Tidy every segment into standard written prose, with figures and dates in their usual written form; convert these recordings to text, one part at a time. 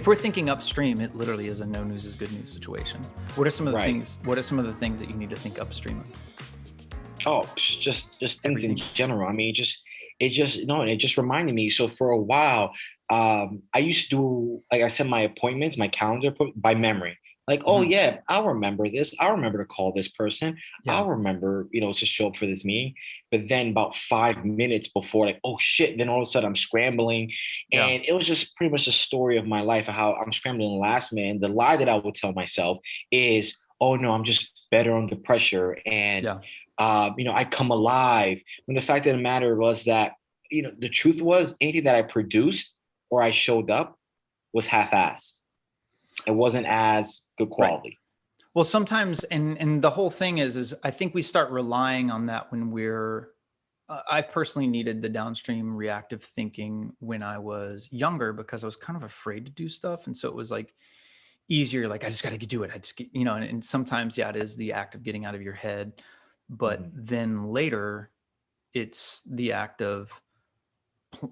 if we're thinking upstream, it literally is a no news is good news situation. What are some of the Right. things? What are some of the things that you need to think upstream of? Oh, just things in Everything. general. I mean, it just reminded me. So for a while, I used to do, like, I set my appointments, my calendar by memory. Like, oh Mhm. yeah, I'll remember this. I'll remember to call this person. Yeah. I'll remember, to show up for this meeting. But then about 5 minutes before, like, oh shit, then all of a sudden I'm scrambling. Yeah. And it was just pretty much the story of my life of how I'm scrambling last minute. The lie that I would tell myself is, oh no, I'm just better under pressure. And Yeah. I come alive. When the fact of the matter was that, the truth was anything that I produced or I showed up was half-assed. It wasn't as good Right. quality. Well, sometimes, and the whole thing is I think we start relying on that when we're. I've personally needed the downstream reactive thinking when I was younger because I was kind of afraid to do stuff, and so it was like easier. Like I just got to do it. I just get, and sometimes, yeah, it is the act of getting out of your head, but Mhm. then later, it's the act of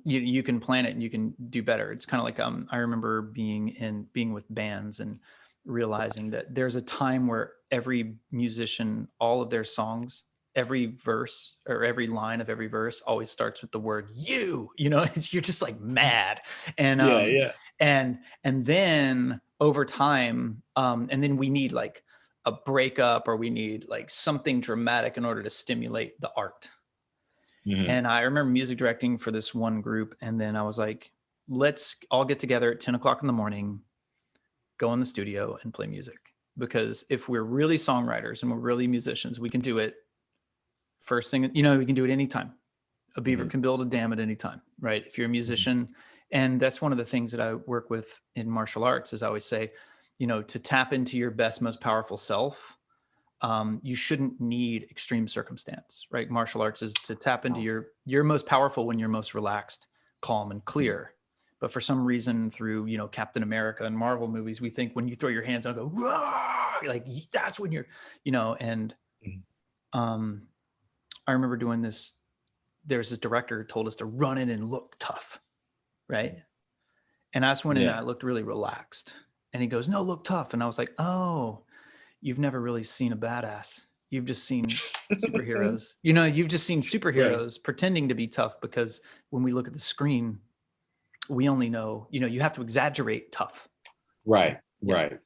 you can plan it and you can do better. It's kind of like I remember being with bands and realizing that there's a time where every musician, all of their songs, every verse or every line of every verse always starts with the word it's, you're just like mad. And Yeah, yeah. and then over time, and then we need like a breakup or we need like something dramatic in order to stimulate the art. Mhm. And I remember music directing for this one group. And then I was like, let's all get together at 10 o'clock in the morning, go in the studio and play music. Because if we're really songwriters and we're really musicians, we can do it first thing, we can do it anytime. A beaver Mhm. can build a dam at any time, right? If you're a Mhm. musician. And that's one of the things that I work with in martial arts is I always say, to tap into your best, most powerful self, you shouldn't need extreme circumstance, right? Martial arts is to tap into Oh. you're most powerful when you're most relaxed, calm, and Mhm. clear. But for some reason, through Captain America and Marvel movies, we think when you throw your hands out, go "Rah!" Like that's when you're, and Mhm. um, I remember doing this. There's this director who told us to run in and look tough, right? And I just went in and Yeah. I looked really relaxed. And he goes, "No, look tough." And I was like, "Oh, you've never really seen a badass. You've just seen superheroes. You've just seen Right. superheroes pretending to be tough because when we look at the screen, we only know, you have to exaggerate tough." Right. Yeah. Right.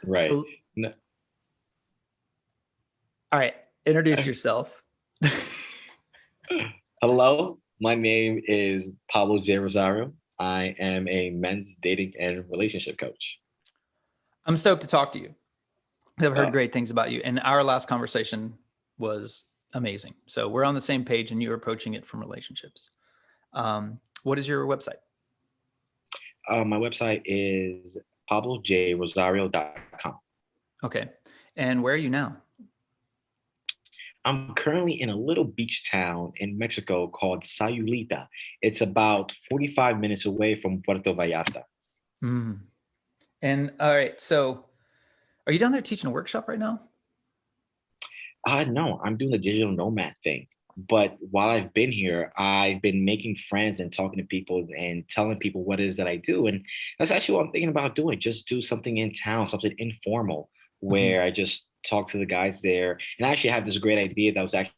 Right. So, No, all right, introduce yourself. hello, my name is Pablo J. Rosario. I am a men's dating and relationship coach. I'm stoked to talk to you. I've heard Uh, great things about you. And our last conversation was amazing. So we're on the same page and you're approaching it from relationships. What is your website? my website is pablojrosario.com. Okay. And where are you now? I'm currently in a little beach town in Mexico called Sayulita. It's about 45 minutes away from Puerto Vallarta. Mm. And all right. So are you down there teaching a workshop right now? No, I'm doing the digital nomad thing. But while I've been here, I've been making friends and talking to people and telling people what it is that I do. And that's actually what I'm thinking about doing. Just do something in town, something informal, Mhm. where I just talk to the guys there. And I actually have this great idea that was actually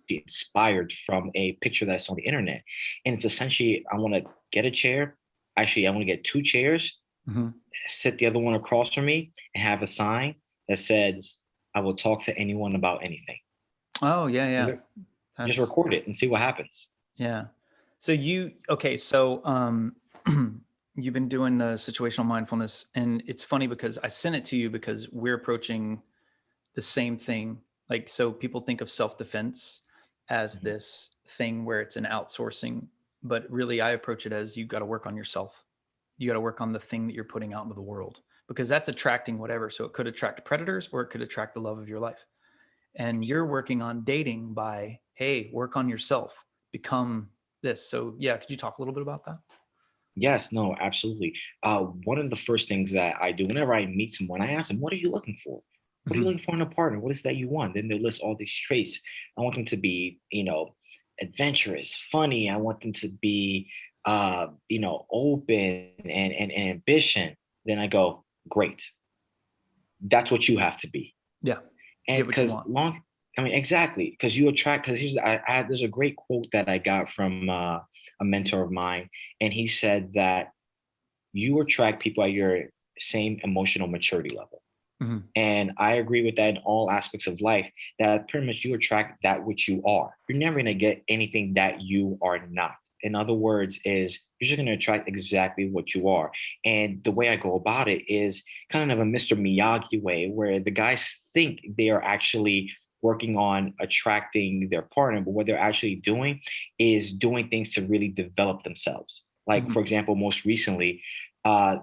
inspired from a picture that I saw on the internet. And it's essentially, I want to get a chair. Actually, I want to get two chairs, Mhm. sit the other one across from me, and have a sign that says, I will talk to anyone about anything. Oh, yeah, And yeah. just That's record it and see what happens. yeah. So okay, so you've been doing the situational mindfulness and it's funny because I sent it to you because we're approaching the same thing. Like so people think of self-defense as Mhm. this thing where it's an outsourcing, but really I approach it as you got to work on yourself. You got to work on the thing that you're putting out into the world because that's attracting whatever. So it could attract predators or it could attract the love of your life. And you're working on dating by, hey, work on yourself, become this. So yeah, could you talk a little bit about that? Yes, no, absolutely. One of the first things that I do whenever I meet someone, I ask them, "What are you looking for? What are you Mhm. looking for in a partner? What is that you want?" Then they list all these traits. I want them to be, adventurous, funny. I want them to be, open and ambition. Then I go, great. That's what you have to be. Yeah. And Get what you because want. I mean, exactly, because you attract, because there's a great quote that I got from a mentor of mine. And he said that you attract people at your same emotional maturity level. Mhm. And I agree with that in all aspects of life, that pretty much you attract that which you are. You're never going to get anything that you are not. In other words, is you're just going to attract exactly what you are. And the way I go about it is kind of a Mr. Miyagi way, where the guys think they are actually working on attracting their partner, but what they're actually doing is doing things to really develop themselves. Like, Mhm. for example, most recently,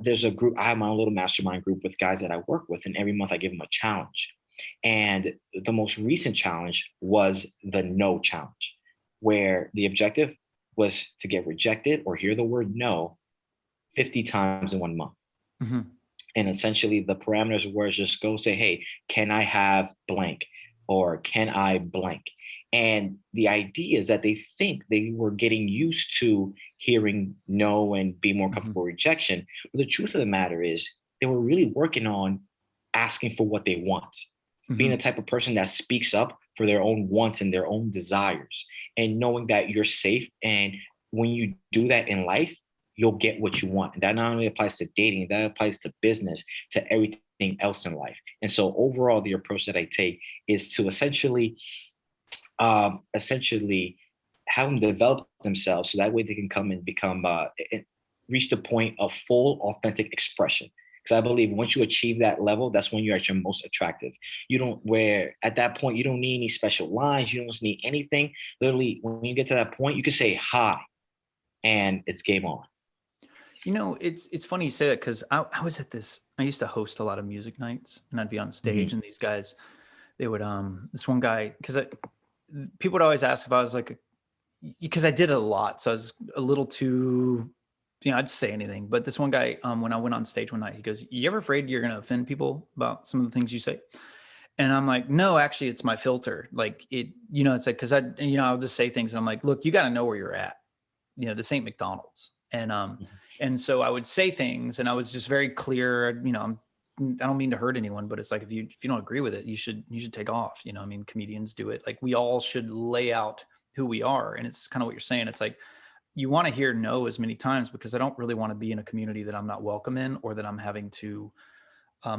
there's a group, I have my own little mastermind group with guys that I work with, and every month I give them a challenge. And the most recent challenge was the no challenge, where the objective was to get rejected or hear the word no 50 times in 1 month. Mhm. And essentially, the parameters were just go say, hey, can I have blank? Or can I blank? And the idea is that they think they were getting used to hearing no and be more Mhm. comfortable with rejection. But the truth of the matter is, they were really working on asking for what they want, being the Mhm. type of person that speaks up for their own wants and their own desires, and knowing that you're safe. And when you do that in life, you'll get what you want. And that not only applies to dating, that applies to business, to everything else in life. And so overall, the approach that I take is to essentially have them develop themselves so that way they can come and become reach the point of full authentic expression. Because I believe once you achieve that level, that's when you're at your most attractive. You don't where at that point you don't need any special lines, you don't need anything. Literally, when you get to that point, you can say hi and it's game on. It's funny you say that because I was at this. I used to host a lot of music nights, and I'd be on stage, Mhm. and these guys, they would this one guy, because people would always ask if I was like, because I did it a lot, so I was a little too, I'd say anything. But this one guy, when I went on stage one night, he goes, "You ever afraid you're gonna offend people about some of the things you say?" And I'm like, "No, actually, it's my filter. Like it's like because I'll just say things, and I'm like, look, you got to know where you're at. This ain't McDonald's." And so I would say things, and I was just very clear. I don't mean to hurt anyone, but it's like if you don't agree with it, you should take off. I mean, comedians do it. Like we all should lay out who we are, and it's kind of what you're saying. It's like you want to hear no as many times because I don't really want to be in a community that I'm not welcome in, or that I'm having to.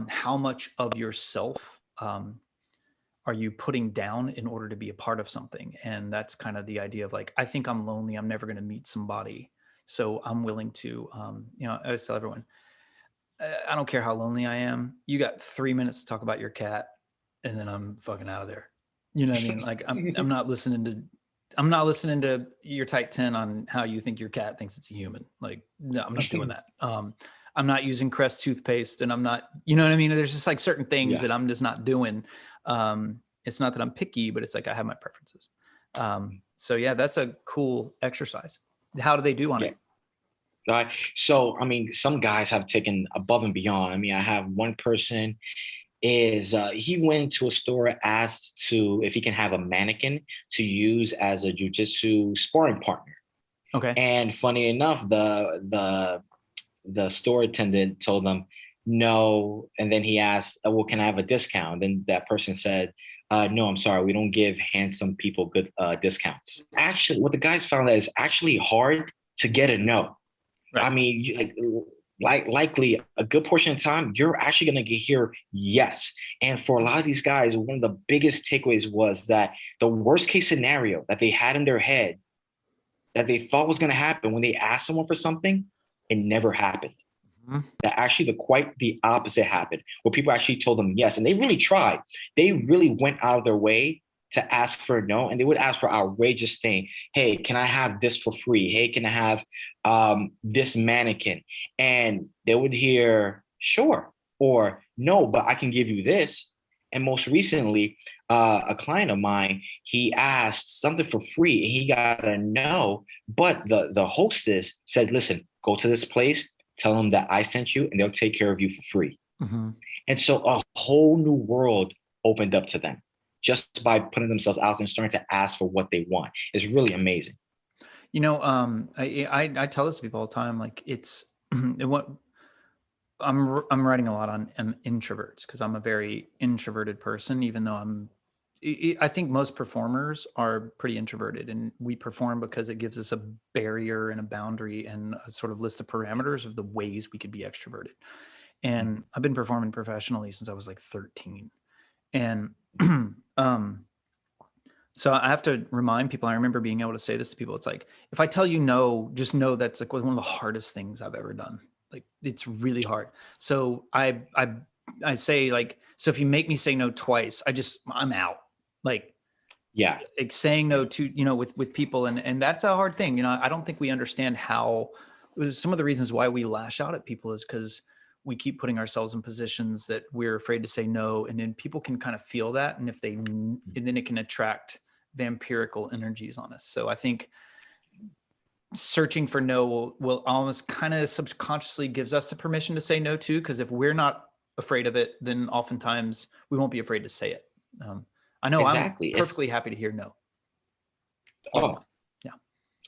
How much of yourself are you putting down in order to be a part of something? And that's kind of the idea of like, I think I'm lonely. I'm never going to meet somebody. So I'm willing to, I always tell everyone, I don't care how lonely I am. You got 3 minutes to talk about your cat, and then I'm fucking out of there. You know what I mean? Like I'm not listening to your type 10 on how you think your cat thinks it's a human. Like, no, I'm not doing that. I'm not using Crest toothpaste, and I'm not, you know what I mean? There's just like certain things Yeah, that I'm just not doing. It's not that I'm picky, but it's like I have my preferences. So yeah, that's a cool exercise. How do they do on yeah. it? So, I mean, some guys have taken above and beyond. I mean, I have one person is he went to a store, asked to if he can have a mannequin to use as a jujitsu sparring partner. Okay. And funny enough, the store attendant told them no, and then he asked, "Well, can I have a discount?" Then that person said, "No, I'm sorry, we don't give handsome people good discounts." Actually, what the guys found out is actually hard to get a no. I Right. mean, like likely a good portion of the time, you're actually going to hear yes. And for a lot of these guys, one of the biggest takeaways was that the worst case scenario that they had in their head that they thought was going to happen when they asked someone for something, it never happened. Mhm. That actually quite the opposite happened, where people actually told them yes, and they really tried. They really went out of their way to ask for a no, and they would ask for outrageous thing. Hey, can I have this for free? Hey, can I have this mannequin? And they would hear sure or no, but I can give you this. And most recently, a client of mine, he asked something for free and he got a no, but the hostess said, "Listen, go to this place, tell them that I sent you, and they'll take care of you for free." Mhm. And so a whole new world opened up to them just by putting themselves out there and starting to ask for what they want. It's really amazing. I tell this to people all the time. Like it's and what I'm writing a lot on introverts because I'm a very introverted person, even though I think most performers are pretty introverted, and we perform because it gives us a barrier and a boundary and a sort of list of parameters of the ways we could be extroverted. And I've been performing professionally since I was like 13. And um, so I have to remind people, I remember being able to say this to people. It's like, if I tell you no, just know that's like one of the hardest things I've ever done. Like it's really hard. So I say like, so if you make me say no twice, I'm out. Like, Yeah. like saying Yeah. no to, with people. And that's a hard thing. I don't think we understand how, some of the reasons why we lash out at people is because we keep putting ourselves in positions that we're afraid to say no. And then people can kind of feel that. And and then it can attract vampirical energies on us. So I think searching for no will almost kind of subconsciously gives us the permission to say no too. Because if we're not afraid of it, then oftentimes we won't be afraid to say it. I know I'm Exactly. perfectly happy to hear no all the Oh, time. Yeah.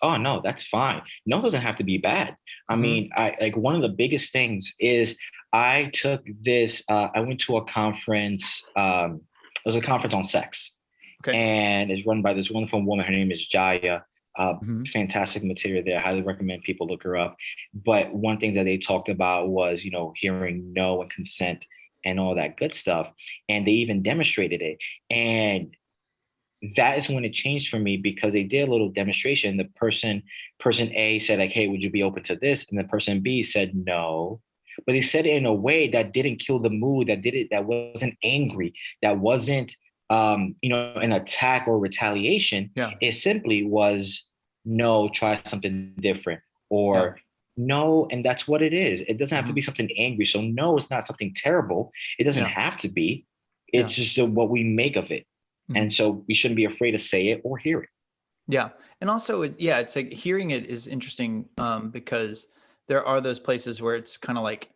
oh no, that's fine. No doesn't have to be bad. I Mm-hmm. mean, I like one of the biggest things is I took this, I went to a conference, it was a conference on sex, Okay. and it's run by this wonderful woman. Her name is Jaya. Mm-hmm. Fantastic material there. I highly recommend people look her up. But one thing that they talked about was, hearing no and consent and all that good stuff. And they even demonstrated it. And that is when it changed for me because they did a little demonstration. The person A said like, "Hey, would you be open to this?" And the person B said no. But they said it in a way that didn't kill the mood, that wasn't angry, that wasn't an attack or retaliation. Yeah. It simply was no, try something different, Yeah. or no, and that's what it is. It doesn't have to Mm-hmm. be something angry. So no, it's not something terrible. It doesn't Yeah. have to be. Yeah. It's just what we make of it. Mm-hmm. And so we shouldn't be afraid to say it or hear it. Yeah. And also, yeah, it's like hearing it is interesting because there are those places where it's kind of like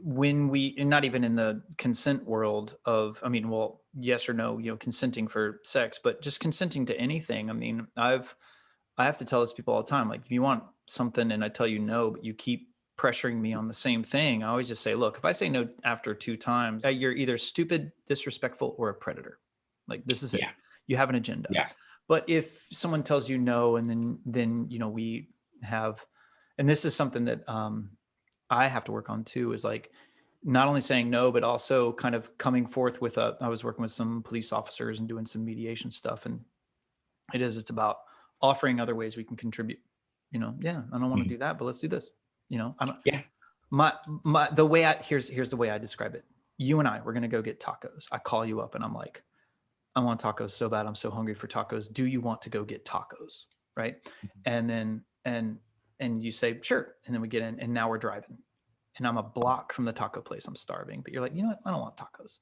when we, and not even in the consent world of, I mean, well, yes or no, consenting for sex, but just consenting to anything. I mean, I have to tell this people all the time, like, if you want something and I tell you no, but you keep pressuring me on the same thing, I always just say, look, if I say no after 2 times, you're either stupid, disrespectful, or a predator. Like, this is it. Yeah. You have an agenda. Yeah. But if someone tells you no, and then we have, and this is something that I have to work on too, is like not only saying no, but also kind of coming forth with I was working with some police officers and doing some mediation stuff. And it's about offering other ways we can contribute. Yeah, I don't want to Mhm. do that, but let's do this. I don't, Yeah. the way here's the way I describe it. You and we're going to go get tacos. I call you up and I'm like, I want tacos so bad. I'm so hungry for tacos. Do you want to go get tacos? Right. And then, and you say, sure. And then we get in and now we're driving and I'm a block from the taco place. I'm starving, but you're like, you know what? I don't want tacos.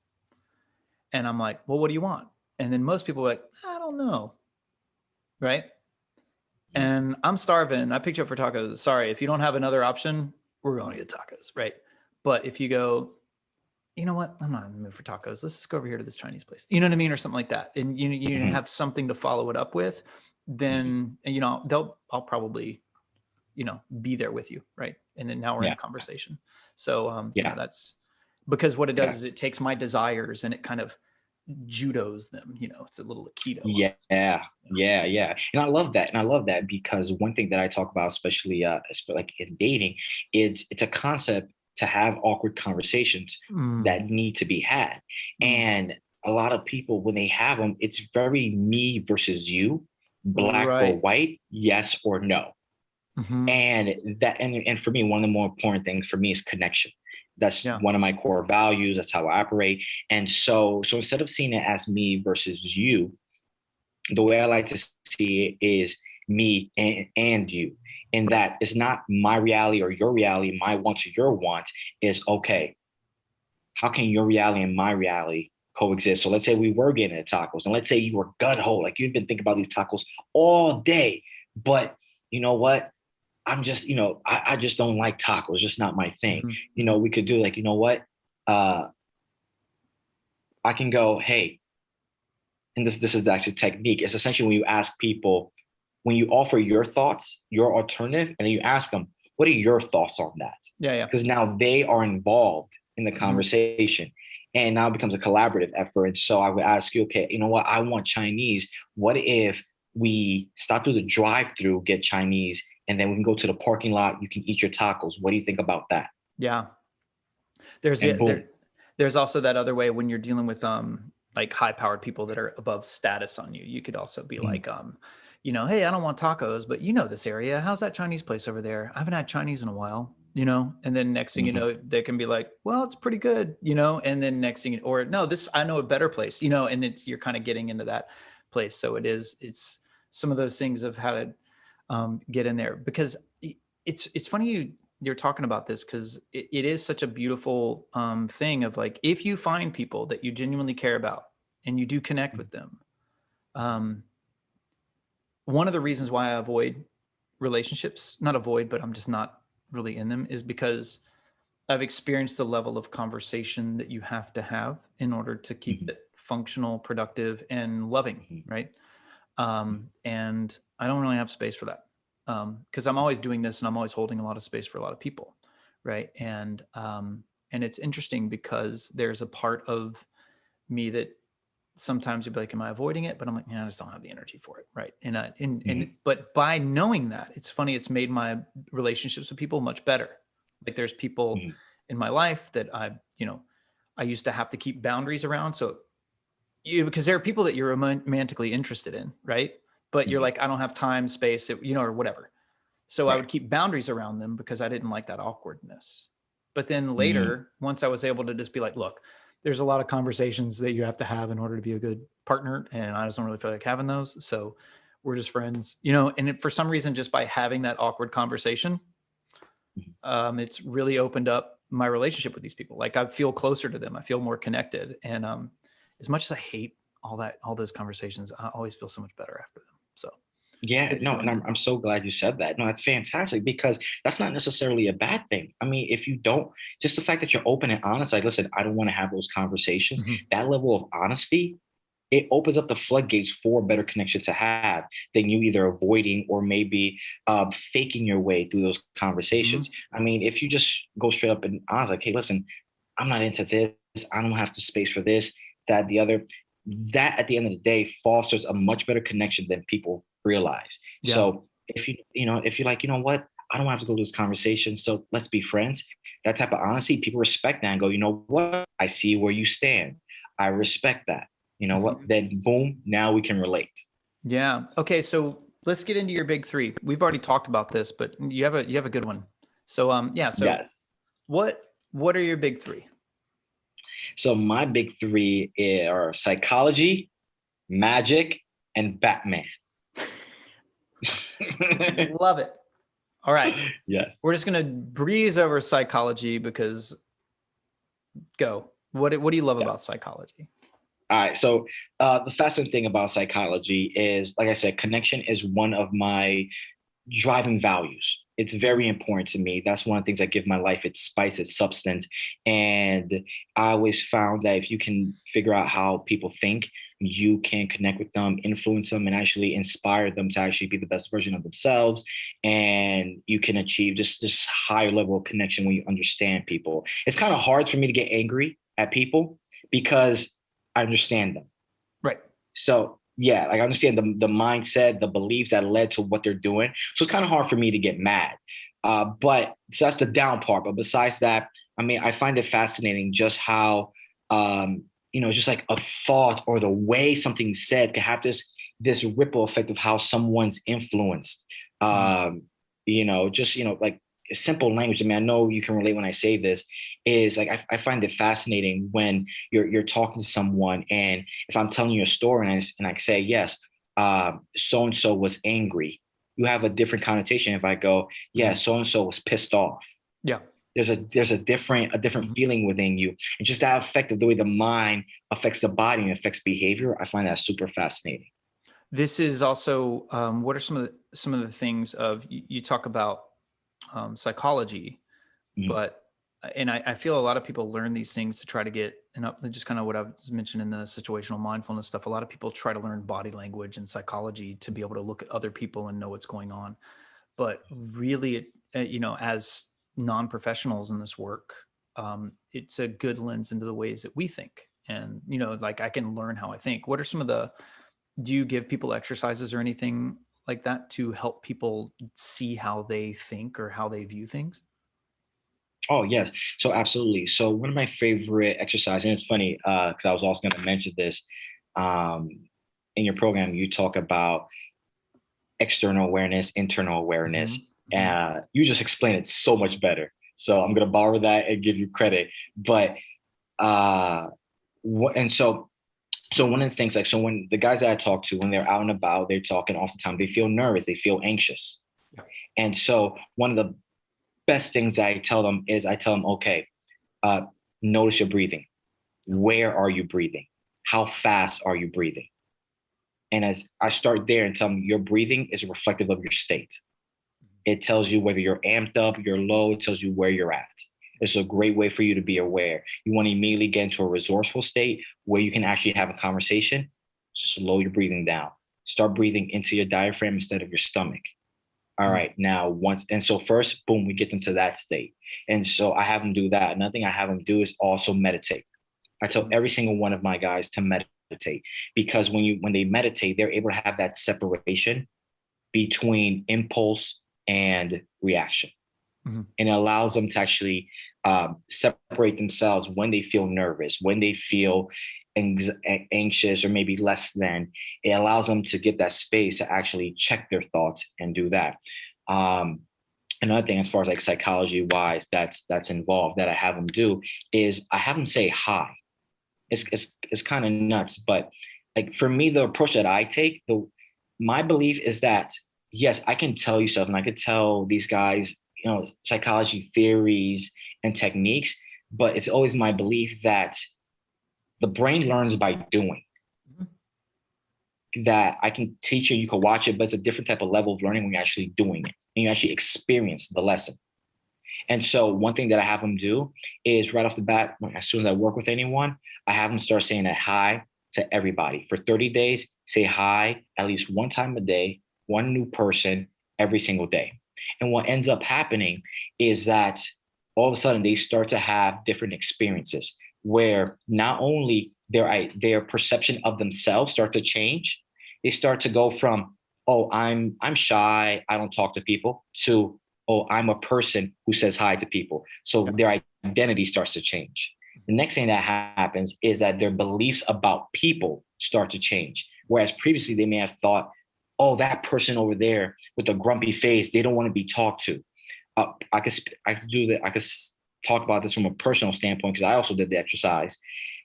And I'm like, well, what do you want? And then most people are like, I don't know. Right. Mhm. And I'm starving. I picked you up for tacos. Sorry. If you don't have another option, we're going to get tacos. Right. But if you go, you know what? I'm not in the mood for tacos. Let's just go over here to this Chinese place. You know what I mean? Or something like that. And you Mhm. have something to follow it up with, Mhm. then, I'll probably, be there with you. Right. And then now we're in Yeah. a conversation. So, Yeah. that's because what it does Yeah. is it takes my desires and it kind of judos them, it's a little Aikido Yeah. almost. Yeah. Yeah. Yeah. And I love that. And I love that because one thing that I talk about, especially like in dating, is it's a concept to have awkward conversations Mm, that need to be had. mm. And a lot of people, when they have them, it's very me versus you, black or Right. white, yes or no. Hmm. And for me, one of the more important things for me is connection. That's Yeah. one of my core values. That's how I operate. And so instead of seeing it as me versus you, the way I like to see it is me and you. In that it's not my reality or your reality, my want or your want. Is okay, how can your reality and my reality coexist? So let's say we were getting at tacos, and let's say you were gun ho, like you've been thinking about these tacos all day, but you know what? I'm just, I just don't like tacos, just not my thing. Hmm. Hmm. We could do like, you know what? Uh, I can go, hey, and this is the actual technique. It's essentially when you ask people, when you offer your thoughts, your alternative, and then you ask them, What are your thoughts on that? Yeah. Yeah. Because now they are involved in the Mhm. conversation, and now it becomes a collaborative effort. And so I would ask you, okay, you know what? I want Chinese. What if we stop through the drive-through, get Chinese, and then we can go to the parking lot? You can eat your tacos. What do you think about that? Yeah. There's And it boom. there's also that other way when you're dealing with like high powered people that are above status on you. You could also be Mhm, like, you know, hey, I don't want tacos, but you know this area. How's that Chinese place over there? I haven't had Chinese in a while, you know? And then next thing you mhm, know, they can be like, well, it's pretty good, you know, and then next thing, or no, this I know a better place, you know, and it's you're kind of getting into that place. So it's some of those things of how to get in there because it's funny you're talking about this because it is such a beautiful thing of like if you find people that you genuinely care about and you do connect mhm, with them. um, One of the reasons why I avoid relationships, not avoid, but I'm just not really in them, is because I've experienced the level of conversation that you have to have in order to keep mhm, it functional, productive, and loving, mhm, right? mhm, And I don't really have space for that because I'm always doing this and I'm always holding a lot of space for a lot of people, right? And it's interesting because there's a part of me that sometimes you'll be like, "Am I avoiding it?" But I'm like, "Yeah, I just don't have the energy for it," right? And mhm, but by knowing that, it's funny. It's made my relationships with people much better. Like there's people mhm, in my life that I used to have to keep boundaries around. So because there are people that you're romantically interested in, right? But you're mhm. like, I don't have time, space, or whatever. So I Right. would keep boundaries around them because I didn't like that awkwardness. But then Mm, later, once I was able to just be like, look, there's a lot of conversations that you have to have in order to be a good partner. And I just don't really feel like having those. So we're just friends, and for some reason, just by having that awkward conversation, mhm. it's really opened up my relationship with these people. Like I feel closer to them. I feel more connected. And as much as I hate all those conversations, I always feel so much better after them. So it's Yeah, good no, you're and doing I'm so glad you said that. No, that's fantastic because that's not necessarily a bad thing. I mean, if you don't, just the fact that you're open and honest, like, listen, I don't want to have those conversations. that. Mhm. That level of honesty, it opens up the floodgates for a better connection to have than you either avoiding or maybe faking your way through those conversations. Mhm. I mean, if you just go straight up and honest, like, hey, listen, I'm not into this. I don't have the space for this, that, the other. That at the end of the day fosters a much better connection than people realize. Yeah. So if you're like, you know what, I don't have to go to this conversation, so let's be friends. That type of honesty, people respect that and go, you know what, I see where you stand. I respect that. You know what? Mhm. Then boom, now we can relate. Yeah. Okay. So let's get into your big three. We've already talked about this, but you have a good one. So yeah. So Yes. what are your big three? So my big three are psychology, magic, and Batman. Love it. All right. Yes. We're just gonna breeze over psychology because go. What do you love Yeah. about psychology? All right. So the fascinating thing about psychology is, like I said, connection is one of my driving values. It's Mhm. very important to me. That's one of the things that give my life its spice, its substance. And I always found that if you can figure out how people think, you can connect with them, influence them, and actually inspire them to actually be the best version of themselves. And you can achieve this higher level of connection when you understand people. It's kind of hard for me to get angry at people because I understand them. Right. So yeah, like I understand the mindset, the beliefs that led to what they're doing. So it's kind of hard for me to get mad. But so that's the down part. But besides that, I mean, I find it fascinating just how just like a thought or the way something's said can have this ripple effect of how someone's influenced. Mhm. Um, like simple language. I mean, I know you can relate when I say this, is like I find it fascinating when you're talking to someone, and if I'm telling you a story and I say, yes, so and so was angry, you have a different connotation. If I go, yeah, Mhm. so and so was pissed off, Yeah. there's a different Mhm. feeling within you, and just that effect of the way the mind affects the body and affects behavior. I find that super fascinating. This is also what are some of the things of you talk about psychology, Mhm, but and I feel a lot of people learn these things to try to get and up just kind of what I was mentioned in the situational mindfulness stuff. A lot of people try to learn body language and psychology to be able to look at other people and know what's going on. But really, as non-professionals in this work, it's a good lens into the ways that we think. And, like I can learn how I think. What are some of do you give people exercises or anything like that to help people see how they think or how they view things? Oh, yes. So absolutely. So one of my favorite exercises, and it's funny, because I was also going to mention this, um, in your program, you talk about external awareness, internal Hmm. awareness. Hmm. You just explain it so much better. So I'm going to borrow that and give you credit. But uh, and so one of the things, like, so when the guys that I talk to, when they're out and about, they're talking all the time, they feel nervous, they feel anxious. Yeah. And so one of the best things I tell them is I tell them, okay, uh, notice your breathing. Where are you breathing? How fast are you breathing? And as I start there and tell them your breathing is reflective of your state. It tells you whether you're amped up, you're low, it tells you where you're at. It's a great way for you to be aware. You want to immediately get into a resourceful state where you can actually have a conversation. Slow your breathing down. Start breathing into your diaphragm instead of your stomach. All Mm. right, now once, and so first, boom, we get them to that state. And so I have them do that. Another thing I have them do is also meditate. I tell Mm. every single one of my guys to meditate, because when they meditate, they're able to have that separation between impulse and reaction, Mhm. and it allows them to actually separate themselves when they feel nervous, when they feel anxious or maybe less than. It allows them to get that space to actually check their thoughts and do that. Um, Another thing, as far as like psychology wise, that's involved that I have them do is I have them say hi. It's kind of nuts, but like for me, the approach that I take, the my belief is that yes, I can tell you something. I could tell these guys, psychology theories and techniques, but it's always my belief that the brain learns by doing. Mhm. That I can teach you can watch it, but it's a different type of level of learning when you're actually doing it and you actually experience the lesson. And so one thing that I have them do is right off the bat, as soon as I work with anyone, I have them start saying a hi to everybody. For 30 days, say hi at least one time a day, one new person every single day. And what ends up happening is that all of a sudden they start to have different experiences where not only their perception of themselves start to change, they start to go from, oh, I'm shy, I don't talk to people, to, oh, I'm a person who says hi to people. So Yeah. their identity starts to change. The next thing that happens is that their beliefs about people start to change. Whereas previously they may have thought, oh, that person over there with a grumpy face, they don't want to be talked to. I could do that. I could talk about this from a personal standpoint because I also did the exercise,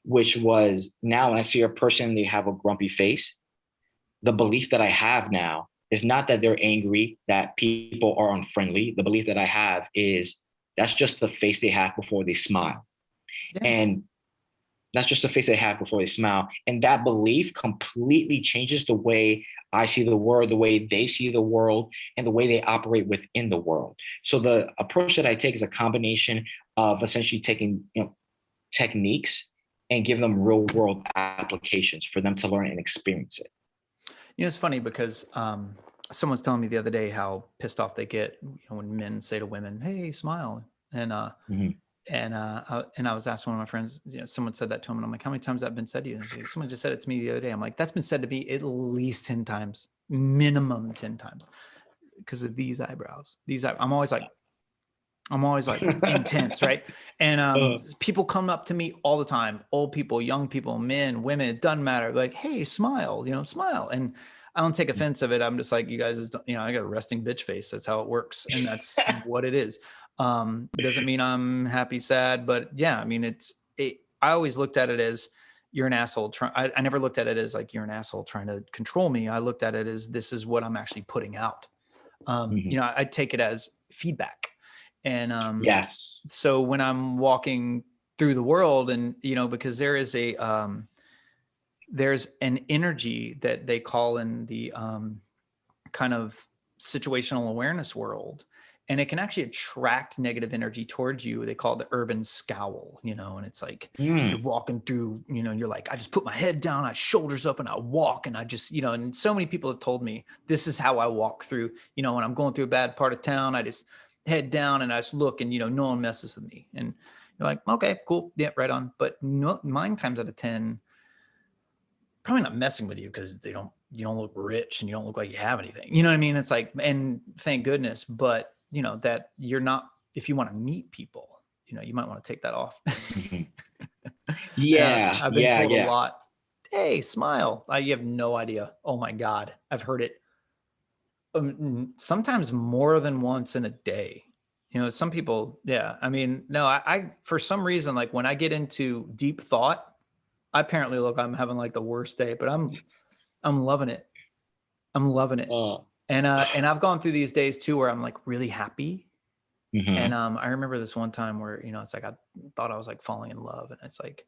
which was now when I see a person, they have a grumpy face, the belief that I have now is not that they're angry, that people are unfriendly. The belief that I have is that's just the face they have before they smile. Yeah. And that's just the face they have before they smile. And that belief completely changes the way I see the world, the way they see the world, and the way they operate within the world. So the approach that I take is a combination of essentially taking, techniques and give them real world applications for them to learn and experience it. It's funny because someone's telling me the other day how pissed off they get, when men say to women, "Hey, smile," and Mhm. and I was asking one of my friends, someone said that to him, and I'm like, "How many times has that been said to you?" And she's like, "Someone just said it to me the other day." I'm like, "That's been said to me at least 10 times, minimum 10 times, because of these eyebrows. I'm always like intense, right? And Uh, people come up to me all the time, old people, young people, men, women, it doesn't matter. Like, hey, smile, smile. And I don't take offense of it. I'm just like, you guys, I got a resting bitch face. That's how it works. And that's what it is. Doesn't mean I'm happy, sad, but yeah, I mean, I always looked at it as you're an asshole. I never looked at it as like, you're an asshole trying to control me. I looked at it as this is what I'm actually putting out. mhm. I take it as feedback. And Yes. so when I'm walking through the world, and because there's an energy that they call in the kind of situational awareness world, and it can actually attract negative energy towards you. They call it the urban scowl, and it's like you're Mm, walking through, and you're like, I just put my head down, I shoulders up, and I walk, and I just, and so many people have told me this is how I walk through, when I'm going through a bad part of town. I just head down and I just look and, no one messes with me. And you're like, okay, cool. Yeah, right on. But no, 9 times out of 10, probably not messing with you because you don't look rich and you don't look like you have anything. You know what I mean? It's like, and thank goodness, but that you're not, if you want to meet people, you might want to take that off. Mhm. And Yeah, I've been yeah, told a yeah. lot, hey, smile. You have no idea. Oh my God. I've heard it sometimes more than once in a day. Some people, yeah. I mean, no, I for some reason, like when I get into deep thought, I apparently look, I'm having like the worst day, but I'm loving it. I'm loving it. Uh, And I've gone through these days too, where I'm like really happy. And mhm. I remember this one time where, it's like, I thought I was like falling in love, and it's like,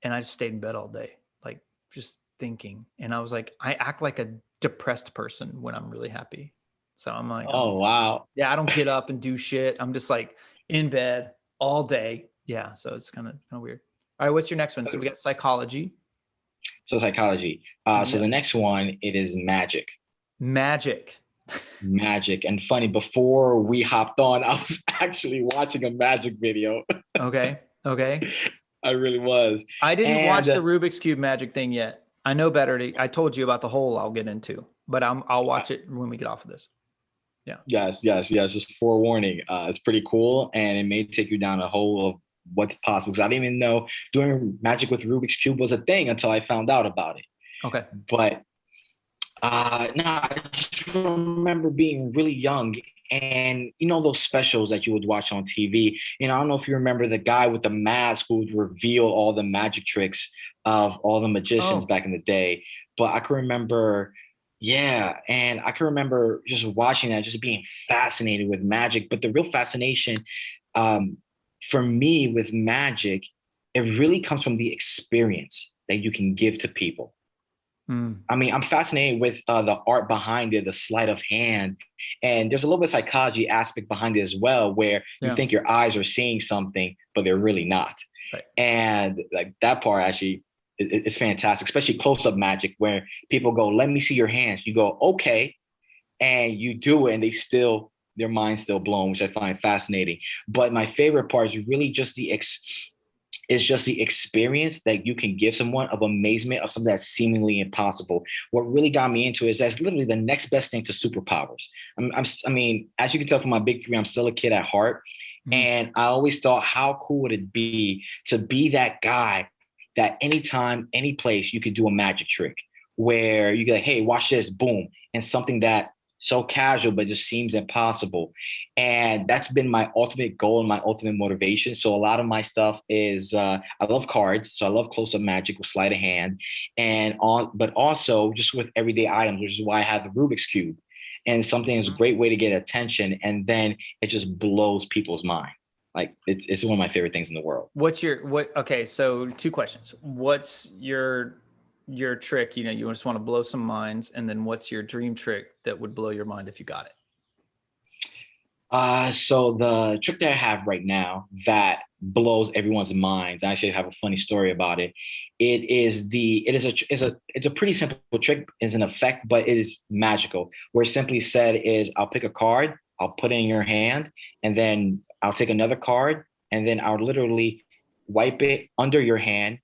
and I just stayed in bed all day, like just thinking. And I was like, I act like a depressed person when I'm really happy. So I'm like, Oh, wow. yeah, I don't get up and do shit. I'm just like in bed all day. Yeah. So it's kind of weird. All right. What's your next one? So we got psychology, So psychology. and you So got the next one, it is magic. magic. Magic. And funny, before we hopped on, I was actually watching a magic video. Okay. Okay. I really was. I didn't watch the And Rubik's Cube magic thing yet. I know better. I told you about the hole I'll get into, but I'll watch it when we get off of this. Yeah. yes, yes, yes. Just forewarning. It's pretty cool, and it may take you down a hole of what's possible. Because I didn't even know doing magic with Rubik's cube was a thing until I found out about it. Okay. But no, I just remember being really young, and those specials that you would watch on TV. I don't know if you remember the guy with the mask who would reveal all the magic tricks of all the magicians Oh, back in the day. But I can remember, yeah, and I can remember just watching that, just being fascinated with magic. But the real fascination, um, for me with magic, it really comes from the experience that you can give to people. mm, I mean, I'm fascinated with the art behind it, the sleight of hand, and there's a little bit of psychology aspect behind it as well, where you yeah. think your eyes are seeing something, but they're really not. Right. And like that part actually is fantastic, especially close-up magic, where people go, "Let me see your hands." You go, "Okay," and you do it, and their mind's still blown, which I find fascinating. But my favorite part is really just the experience that you can give someone of amazement of something that's seemingly impossible. What really got me into it is that's literally the next best thing to superpowers. I mean, as you can tell from my big three, I'm still a kid at heart. Mm, And I always thought, how cool would it be to be that guy that anytime, any place, you could do a magic trick where you get like, hey, watch this, boom, and something that so casual, but just seems impossible. And that's been my ultimate goal and my ultimate motivation. So a lot of my stuff is I love cards, so I love close-up magic with sleight of hand, but also just with everyday items, which is why I have the Rubik's cube. And something is a mhm. great way to get attention, and then it just blows people's mind. Like it's one of my favorite things in the world. Okay, so two questions. What's your trick? You just want to blow some minds, and then what's your dream trick that would blow your mind if you got it? So the trick that I have right now that blows everyone's minds, I actually have a funny story about it. It's a pretty simple trick, is an effect, but it is magical. Where simply said is I'll pick a card, I'll put it in your hand, and then I'll take another card, and then I'll literally wipe it under your hand,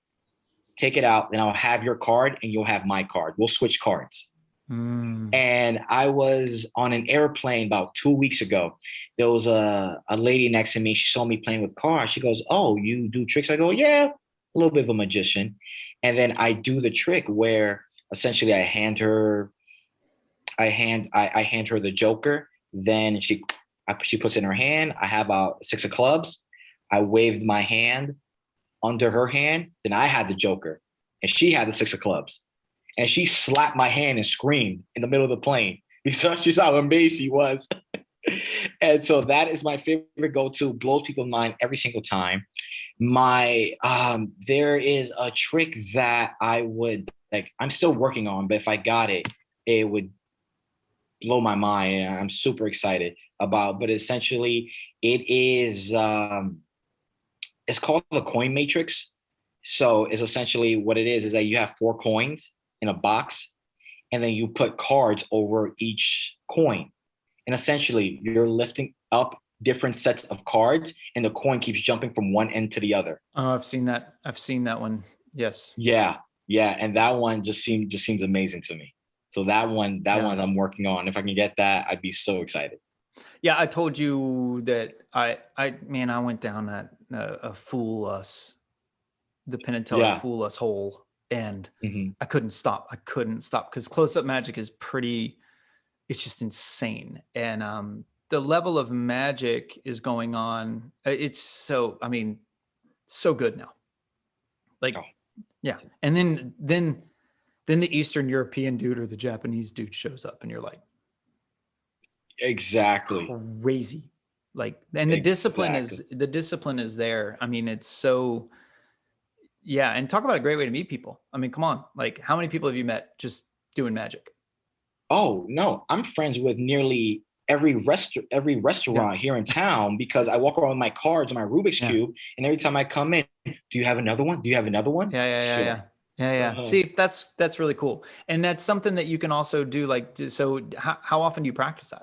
take it out, then I'll have your card and you'll have my card. We'll switch cards. Mm, And I was on an airplane about 2 weeks ago. There was a lady next to me. She saw me playing with cars. She goes, "Oh, you do tricks?" I go, "Yeah, a little bit of a magician." And then I do the trick where essentially I hand her the Joker. Then she puts it in her hand. I have a six of clubs. I waved my hand under her hand. Then I had the Joker, and she had the six of clubs, and she slapped my hand and screamed in the middle of the plane because she saw how amazed she was. And so that is my favorite go-to, blows people's mind every single time. My There is a trick that I would like, I'm still working on, but if I got it, it would blow my mind. And I'm super excited about, but essentially it is it's called the coin matrix. So it's essentially what it is that you have four coins in a box, and then you put cards over each coin. And essentially, you're lifting up different sets of cards, and the coin keeps jumping from one end to the other. Oh, I've seen that. I've seen that one. Yes. Yeah, yeah, and that one just seems amazing to me. So that Yeah. one I'm working on. If I can get that, I'd be so excited. Yeah. I told you that man, I went down that a fool us, the Penn and Teller Yeah. fool us hole, and Hmm. I couldn't stop. I couldn't stop because close up magic is pretty. It's just insane, and the level of magic is going on. It's so. I mean, so good now. Oh, Like, yeah, and then the Eastern European dude or the Japanese dude shows up, and you're like, exactly. crazy. Like, and Exactly. the discipline is there. I mean, it's so, yeah. And talk about a great way to meet people. I mean, come on. Like, how many people have you met just doing magic? Oh no, I'm friends with nearly every Yeah. restaurant here in town because I walk around with my cards and my Rubik's Yeah. cube, and every time I come in, do you have another one? Do you have another one? Yeah. Yeah. Yeah. Sure. Yeah. Yeah. Yeah. Uh-huh. See, that's really cool. And that's something that you can also do. Like, so how often do you practice that?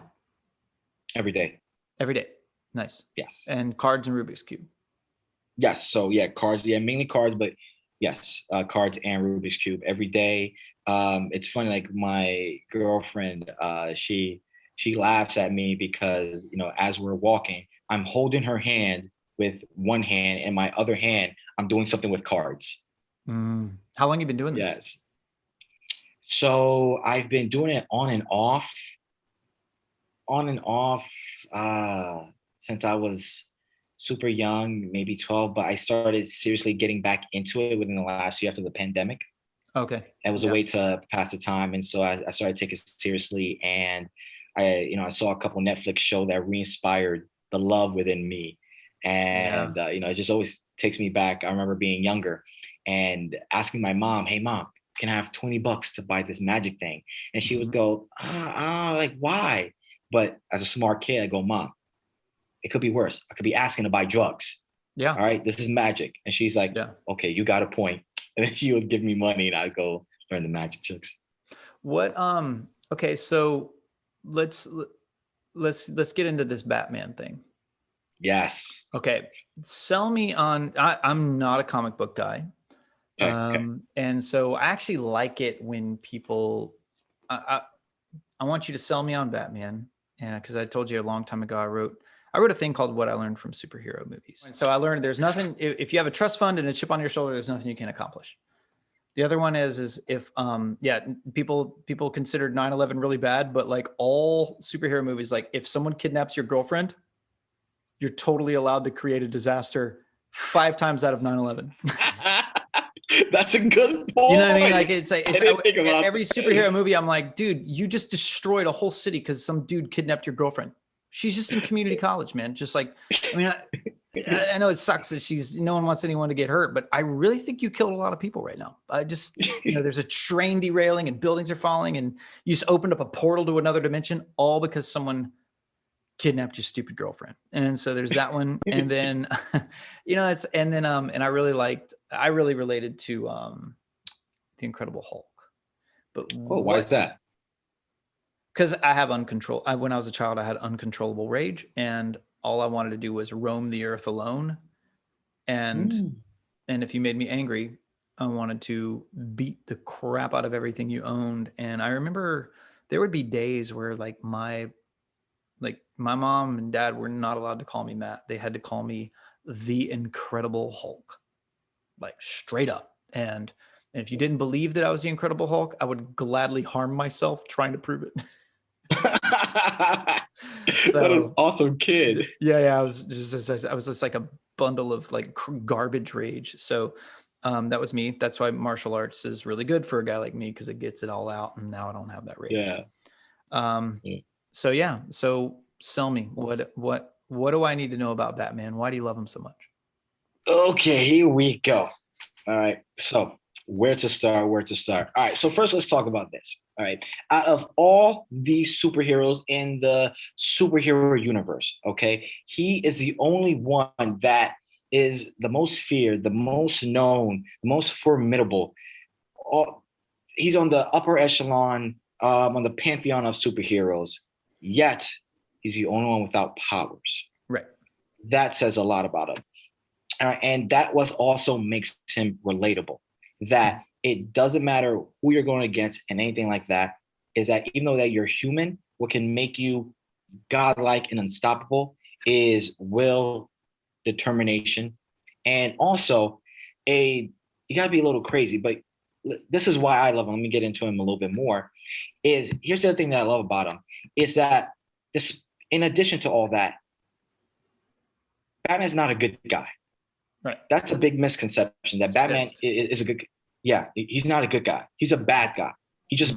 Every day. Every day. Nice. Yes. And cards and Rubik's Cube. Yes. So yeah, cards. Yeah, mainly cards, but yes, cards and Rubik's cube every day. It's funny. Like my girlfriend, she laughs at me because as we're walking, I'm holding her hand with one hand, and my other hand, I'm doing something with cards. How long you been doing this? Yes. So I've been doing it on and off, uh, since I was super young, maybe 12, but I started seriously getting back into it within the last year after the pandemic. Okay. It was a Yeah. way to pass the time. And so I started taking it seriously. And I saw a couple Netflix show that re-inspired the love within me. Yeah. And, it just always takes me back. I remember being younger and asking my mom, hey, mom, can I have $20 to buy this magic thing? And she would Mhm. go, like, why? But as a smart kid, I go, mom, it could be worse. I could be asking to buy drugs. Yeah. All right, this is magic. And she's like, Yeah. okay, you got a point. And then she would give me money and I'd go learn the magic tricks. What okay, so let's let's get into this Batman thing. Yes. Okay. Sell me on I'm not a comic book guy. Okay. Okay. And so I actually like it when people I I want you to sell me on Batman. And because I told you a long time ago, I wrote a thing called What I Learned from Superhero Movies. And so I learned there's nothing if you have a trust fund and a chip on your shoulder, there's nothing you can accomplish. The other one is if yeah, people considered 9/11 really bad, but like all superhero movies, like if someone kidnaps your girlfriend, you're totally allowed to create a disaster 5 times out of 9/11. That's a good You know what I mean? point. Like it's like I didn't think about every superhero that. movie. I'm like, dude, you just destroyed a whole city because some dude kidnapped your girlfriend. She's just in community college, man. Just like, I mean, I know it sucks that no one wants anyone to get hurt, but I really think you killed a lot of people right now. I just, there's a train derailing and buildings are falling, and you just opened up a portal to another dimension, all because someone kidnapped your stupid girlfriend. And so there's that one. And then, and I really related to the Incredible Hulk. But Oh, why is that? because when I was a child, I had uncontrollable rage, and all I wanted to do was roam the earth alone. And Mm. if you made me angry, I wanted to beat the crap out of everything you owned. And I remember there would be days where my mom and dad were not allowed to call me Matt. They had to call me the Incredible Hulk, like straight up. And if you didn't believe that I was the Incredible Hulk, I would gladly harm myself trying to prove it. What an So awesome kid. yeah, I was just like a bundle of like garbage rage. So that was me. That's why martial arts is really good for a guy like me because it gets it all out, and now I don't have that rage. Yeah. Um, Yeah. so yeah, so sell me what do I need to know about Batman? Why do you love him so much? Okay, here we go. All right. So, where to start? Where to start? All right. So, first, let's talk about this. All right. Out of all these superheroes in the superhero universe, okay, he is the only one that is the most feared, the most known, the most formidable. All, he's on the upper echelon, on the pantheon of superheroes, yet, he's the only one without powers. that says a lot about him. And that was also makes him relatable. That it doesn't matter who you're going against and anything like that. Is that even though that you're human, what can make you godlike and unstoppable is will, determination, and also a you gotta be a little crazy. But this is why I love him. Let me get into him a little bit more. Is here's the other thing that I love about him is that this, in addition to all that, Batman's not a good guy. Right. That's a big misconception that He's Batman pissed. is a good. Yeah, he's not a good guy. He's a bad guy. He just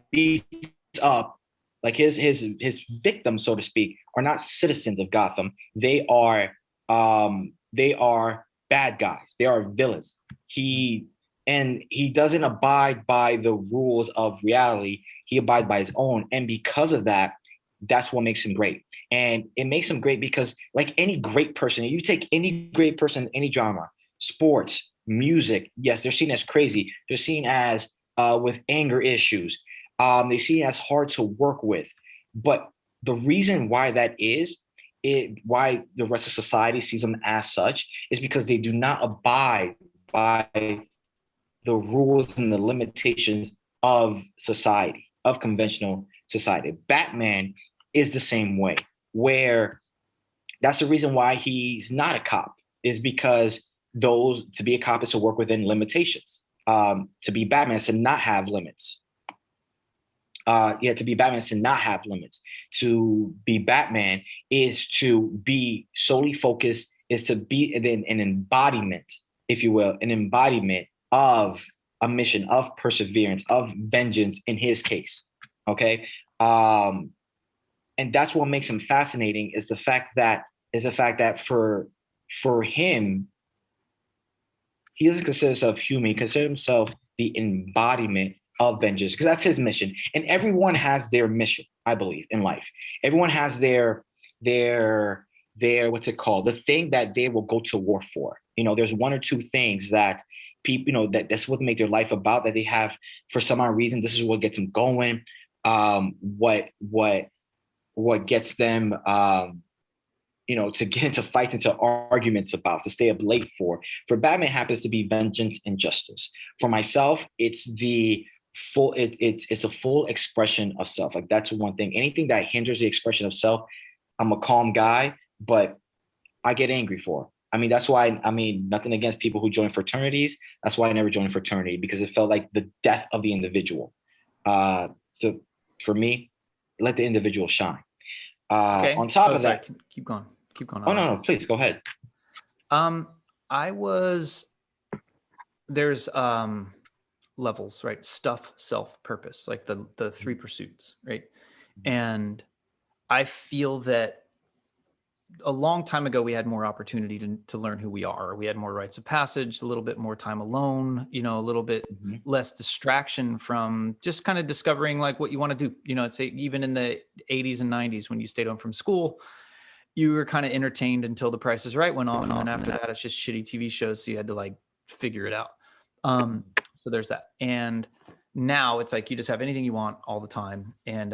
beats up like his victims, so to speak, are not citizens of Gotham. They are bad guys. They are villains. He doesn't abide by the rules of reality. He abides by his own, and because of that, that's what makes him great. And it makes him great because, like any great person, you take any great person in any genre, sports, music, yes, they're seen as crazy. They're seen as with anger issues. They see as hard to work with. But the reason why that is, why the rest of society sees them as such, is because they do not abide by the rules and the limitations of society, of conventional society. Batman is the same way, where that's the reason why he's not a cop, is because those to be a cop is to work within limitations. To be Batman is to not have limits. To be Batman is to not have limits. To be Batman is to be solely focused, is to be an embodiment, if you will, an embodiment of a mission, of perseverance, of vengeance in his case. Okay. And that's what makes him fascinating is the fact that for him, he doesn't consider himself human. He considers himself the embodiment of vengeance because that's his mission. And everyone has their mission, I believe, in life. Everyone has their what's it called? The thing that they will go to war for. There's one or two things that people, that's what make their life about, that they have for some odd reason. This is what gets them going. What gets them to get into fights, into arguments about, to stay up late for. For Batman happens to be vengeance and justice. For myself, it's the full it's a full expression of self. Like that's one thing. Anything that hinders the expression of self, I'm a calm guy, but I get angry for. That's why, nothing against people who join fraternities. That's why I never joined a fraternity, because it felt like the death of the individual. So for me, let the individual shine. Okay. On top Oh, of sorry. that, Keep going. Keep going. I oh like no, this. please go ahead. I was there's levels, right? Stuff, self, purpose, like the three pursuits, right? And I feel that a long time ago we had more opportunity to learn who we are. We had more rites of passage, a little bit more time alone, a little bit Mm-hmm. less distraction from just kind of discovering like what you want to do. It's even in the 80s and 90s when you stayed home from school, you were kind of entertained until The Price is Right went on, and then after that it's just shitty TV shows, so you had to like figure it out. So there's that. And now it's like you just have anything you want all the time, and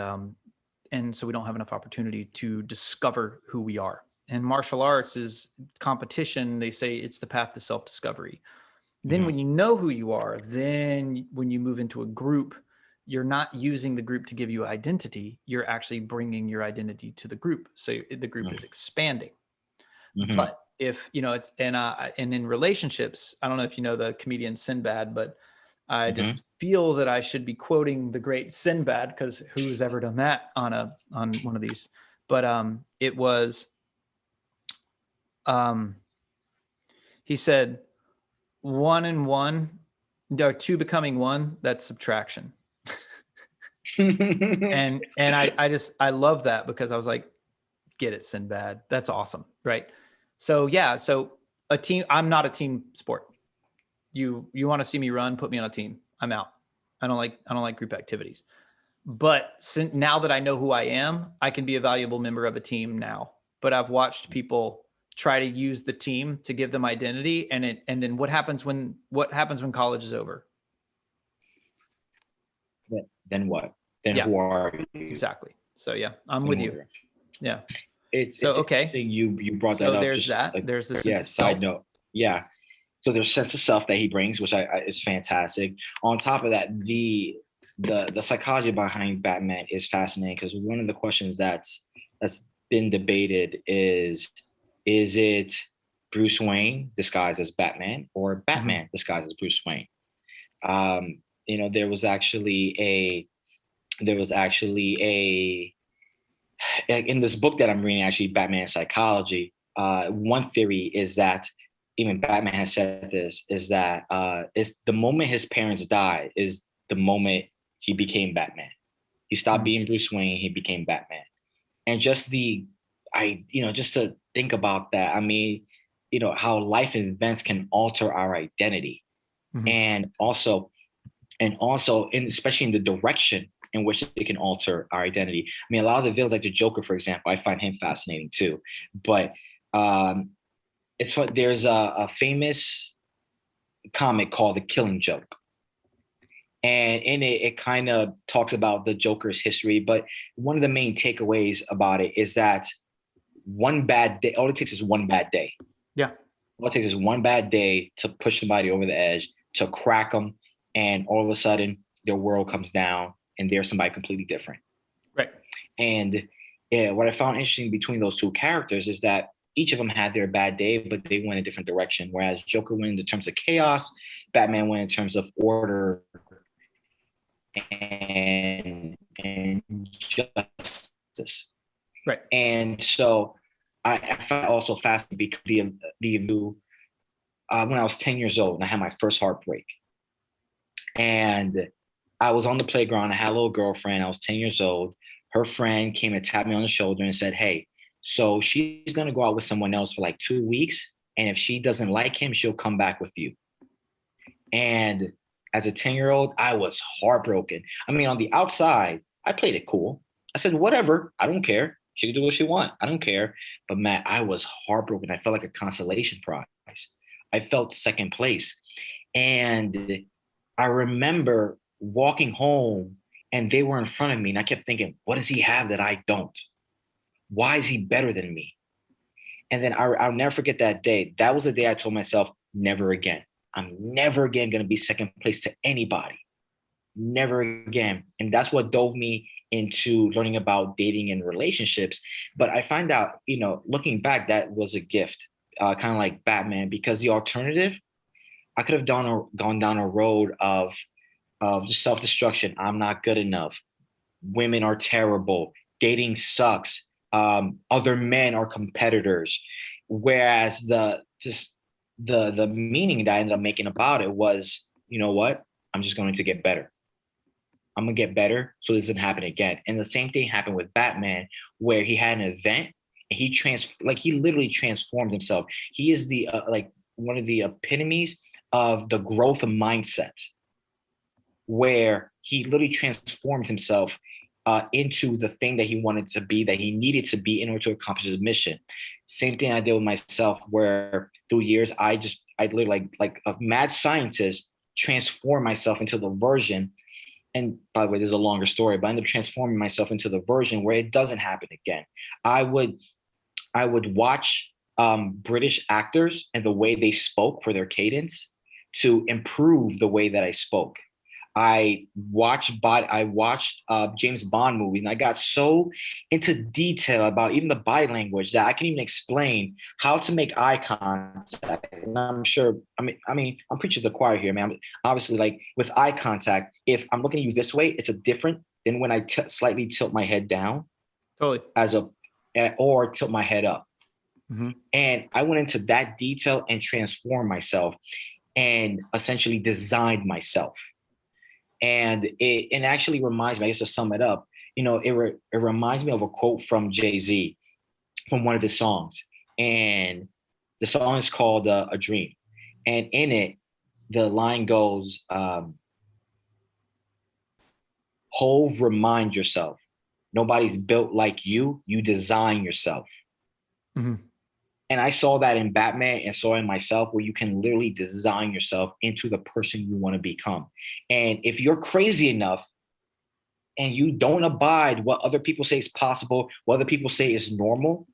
so we don't have enough opportunity to discover who we are. And martial arts is competition. They say it's the path to self-discovery. Then when you know who you are, then when you move into a group, you're not using the group to give you identity. You're actually bringing your identity to the group. So the group is expanding. Mm-hmm. But if, it's, and in relationships, I don't know if you know the comedian Sinbad, but I just feel that I should be quoting the great Sinbad, because who's ever done that on one of these? But it was, he said, one and one, no, two becoming one, that's subtraction. and I love that, because I was like, get it, Sinbad. That's awesome. Right. So yeah. So a team, I'm not a team sport. You want to see me run, put me on a team. I'm out. I don't like group activities. But now that I know who I am, I can be a valuable member of a team now. But I've watched people try to use the team to give them identity, and then what happens when college is over? Then what? Then Yeah, who are you? exactly. So yeah, I'm Then with you. Yeah. So, it's okay. interesting you brought that So up. there's Just that. There's the sense yeah, of side self. note. Yeah. So there's sense of self that he brings, which I is fantastic. On top of that, the psychology behind Batman is fascinating because one of the questions that's been debated is it Bruce Wayne disguised as Batman or Mhm. Batman disguised as Bruce Wayne? There was actually a in this book that I'm reading, actually, Batman Psychology. One theory is that even Batman has said this is that it's the moment his parents died is the moment he became Batman. He stopped Mhm. being Bruce Wayne, he became Batman. And just just to think about that, I mean, how life events can alter our identity, Mhm. and also especially in the direction in which it can alter our identity. I mean, a lot of the villains, like the Joker, for example, I find him fascinating too. But um, it's what there's a famous comic called The Killing Joke, and in it, it kind of talks about the Joker's history. But one of the main takeaways about it is that one bad day, all it takes is one bad day. Yeah. All it takes is one bad day to push somebody over the edge, to crack them, and all of a sudden their world comes down and they're somebody completely different. Right. And yeah, what I found interesting between those two characters is that each of them had their bad day, but they went a different direction. Whereas Joker went in terms of chaos, Batman went in terms of order and justice. Right. And so I found also fascinating because when I was 10 years old and I had my first heartbreak. And I was on the playground. I had a little girlfriend. I was 10 years old. Her friend came and tapped me on the shoulder and said, "Hey, so she's going to go out with someone else for like 2 weeks. And if she doesn't like him, she'll come back with you." And as a 10-year-old, I was heartbroken. I mean, on the outside, I played it cool. I said, whatever, I don't care. She can do what she wants. I don't care. But Matt, I was heartbroken. I felt like a consolation prize. I felt second place. And I remember walking home and they were in front of me. And I kept thinking, what does he have that I don't? Why is he better than me? And then I'll never forget that day. That was the day I told myself, never again. I'm never again going to be second place to anybody. Never again. And that's what dove me into learning about dating and relationships. But I find out, looking back, that was a gift, kind of like Batman, because the alternative, I could have gone down a road of just self-destruction. I'm not good enough. Women are terrible. Dating sucks. Other men are competitors. Whereas the meaning that I ended up making about it was, you know what? I'm just going to get better. I'm gonna get better so this doesn't happen again. And the same thing happened with Batman, where he had an event and he literally transformed himself. He is the like one of the epitomes of the growth of mindset, where he literally transformed himself into the thing that he wanted to be, that he needed to be in order to accomplish his mission. Same thing I did with myself, where through years I literally like a mad scientist transformed myself into the version. And by the way, this is a longer story, but I ended up transforming myself into the version where it doesn't happen again. I would I would watch British actors and the way they spoke for their cadence to improve the way that I spoke. I watched James Bond movies, and I got so into detail about even the body language that I can even explain how to make eye contact. And I'm sure, I'm preaching to the choir here, man. Obviously, like with eye contact, if I'm looking at you this way, it's a different than when I slightly tilt my head down Totally. as a or tilt my head up. Mhm. And I went into that detail and transformed myself and essentially designed myself. And it actually reminds me, I guess to sum it up, it reminds me of a quote from Jay-Z from one of his songs. And the song is called A Dream. And in it, the line goes, Hove, remind yourself, nobody's built like you design yourself. Mhm. And I saw that in Batman and saw in myself, where you can literally design yourself into the person you want to become. And if you're crazy enough and you don't abide what other people say is possible, what other people say is normal,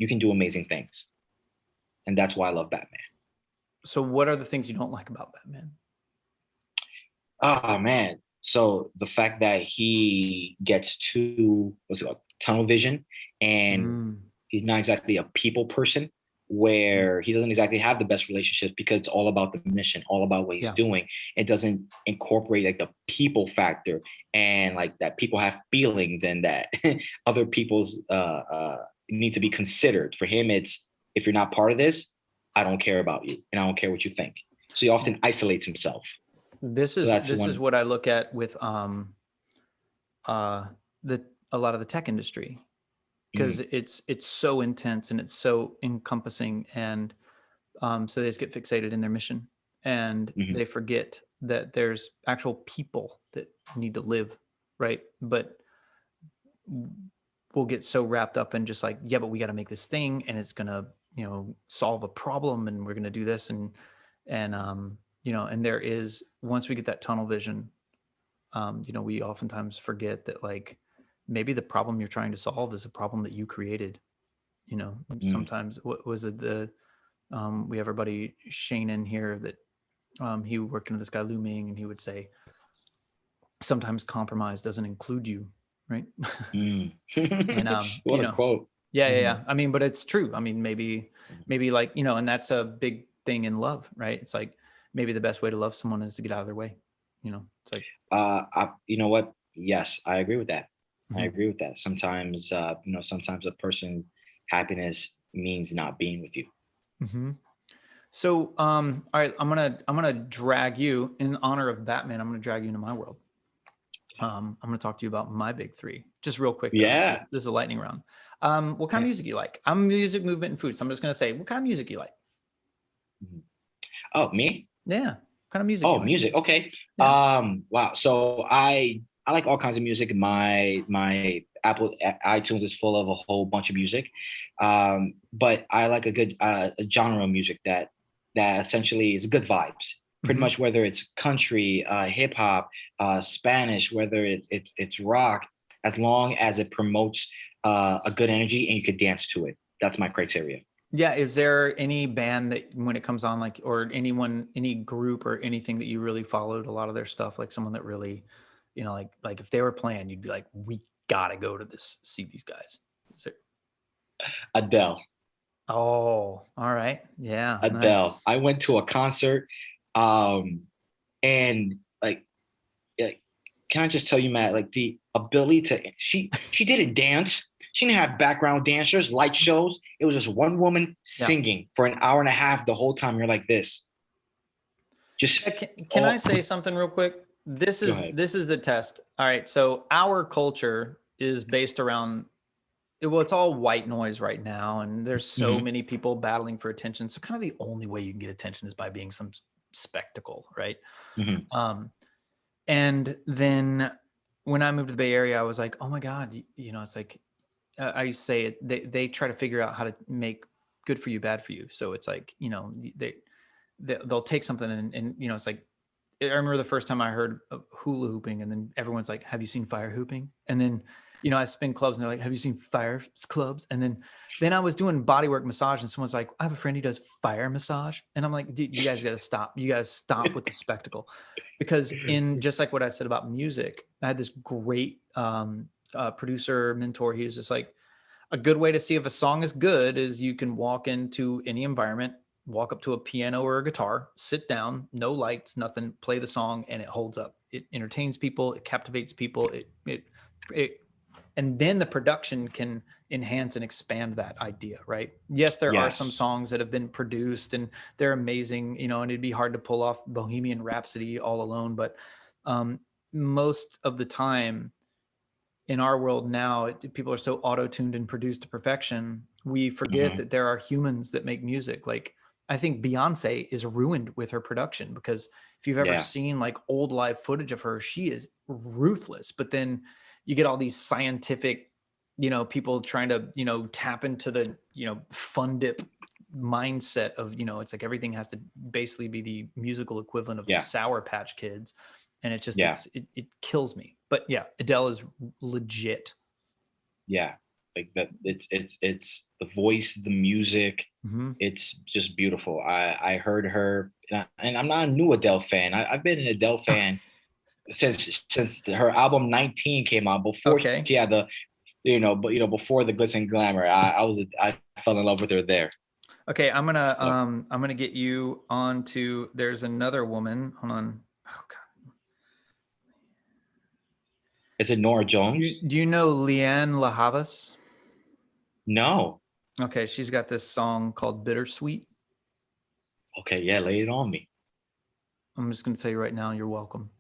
you can do amazing things. And that's why I love Batman. So what are the things you don't like about Batman? Oh man. So the fact that he gets too, what's it called, tunnel vision, and Mm, he's not exactly a people person, mm, where he doesn't exactly have the best relationships because it's all about the mission, all about what he's yeah. doing. It doesn't incorporate like the people factor, and like that people have feelings, and that other people's need to be considered. For him, it's, if you're not part of this, I don't care about you, and I don't care what you think. So he often isolates himself. This So is that's this is one. what I look at with uh the a lot of the tech industry, because Mm, it's so intense and it's so encompassing, and so they just get fixated in their mission, and mhm, they forget that there's actual people that need to live, right? But we'll get so wrapped up in just like, yeah, but we got to make this thing and it's gonna, solve a problem, and we're gonna do this, and and there is, once we get that tunnel vision, we oftentimes forget that, like, maybe the problem you're trying to solve is a problem that you created. mm, Sometimes, what was it, we have our buddy Shane in here that, he worked under this guy Lu Ming, and he would say sometimes compromise doesn't include you, right? mm. And What a quote. yeah, yeah, Mhm, yeah. I mean, but it's true. I mean, maybe, like, and that's a big thing in love, right? It's like, maybe the best way to love someone is to get out of their way. It's like, you know what? Yes, I agree with that. I mhm, agree with that. Sometimes, sometimes a person's happiness means not being with you. mhm. So, all right, I'm gonna drag you, in honor of Batman. I'm gonna drag you into my world. I'm gonna talk to you about my big three, just real quick though. This is Yeah. this is a lightning round. What kind of Yeah. music you like? I'm music, movement, and food. So I'm just gonna say, what kind of music you like? Mhm. Oh, me? Yeah, what kind of music you Oh, like? music. Okay. Yeah. Wow. So I like all kinds of music. My Apple iTunes is full of a whole bunch of music. But I like a good a genre of music that essentially is good vibes. Pretty Hmm. much whether it's country, hip hop, Spanish, whether it's rock, as long as it promotes a good energy and you could dance to it. That's my criteria. Yeah. Is there any band that, when it comes on, like, or anyone, any group or anything that you really followed a lot of their stuff, like someone that really, like if they were playing, you'd be like, we gotta go to this, see these guys. Is there? Adele. Oh, all right. Yeah. Adele. Nice. I went to a concert, um, and like, can I just tell you, Matt, like the ability to she didn't dance. She didn't have background dancers, light shows. It was just one woman Yeah. singing for an hour and a half the whole time. You're like this, just Yeah, can I all. say something real quick? This Go is ahead. this is the test. All right, so our culture is based around, well, it's all white noise right now, and there's so Hmm. many people battling for attention. So kind of the only way you can get attention is by being some spectacle, right? Hmm. Um, and then when I moved to the Bay Area, I was like, oh my God, it's like, I used to say it, they try to figure out how to make good for you, bad for you. So it's like, they'll take something, and it's like, I remember the first time I heard of hula hooping, and then everyone's like, have you seen fire hooping? And then, I spin clubs, and they're like, have you seen fire clubs? And then I was doing bodywork massage, and someone's like, I have a friend who does fire massage. And I'm like, dude, you guys got to stop. You got to stop with the spectacle. Because, in just like what I said about music, I had this great producer mentor. He was just like, a good way to see if a song is good is you can walk into any environment, walk up to a piano or a guitar, sit down, no lights, nothing, play the song, and it holds up. It entertains people, it captivates people, it and then the production can enhance and expand that idea, right? Yes, there are some Yes. songs that have been produced and they're amazing, and it'd be hard to pull off Bohemian Rhapsody all alone, but um, most of the time, in our world now, people are so auto-tuned and produced to perfection, we forget Hmm. that there are humans that make music. Like, I think Beyonce is ruined with her production, because if you've ever Yeah. seen like old live footage of her, she is ruthless. But then you get all these scientific, people trying to, tap into the, fun dip mindset of, it's like everything has to basically be the musical equivalent of Yeah. Sour Patch Kids, and Yeah. it kills me. But yeah, Adele is legit. Yeah. Like that, it's the voice, the music. Hmm. It's just beautiful. I heard her, and I'm not a new Adele fan. I've been an Adele fan since her album 19 came out. Before Okay. she had the, before the glitz and glamour. I fell in love with her there. Okay, So I'm gonna get you on to there's another woman. Hold on. Oh God. is it Nora Do, Jones? do you know Leanne La Havas? No. Okay, she's got this song called Bittersweet. Okay, yeah, lay it on me. I'm just gonna tell you right now, you're welcome.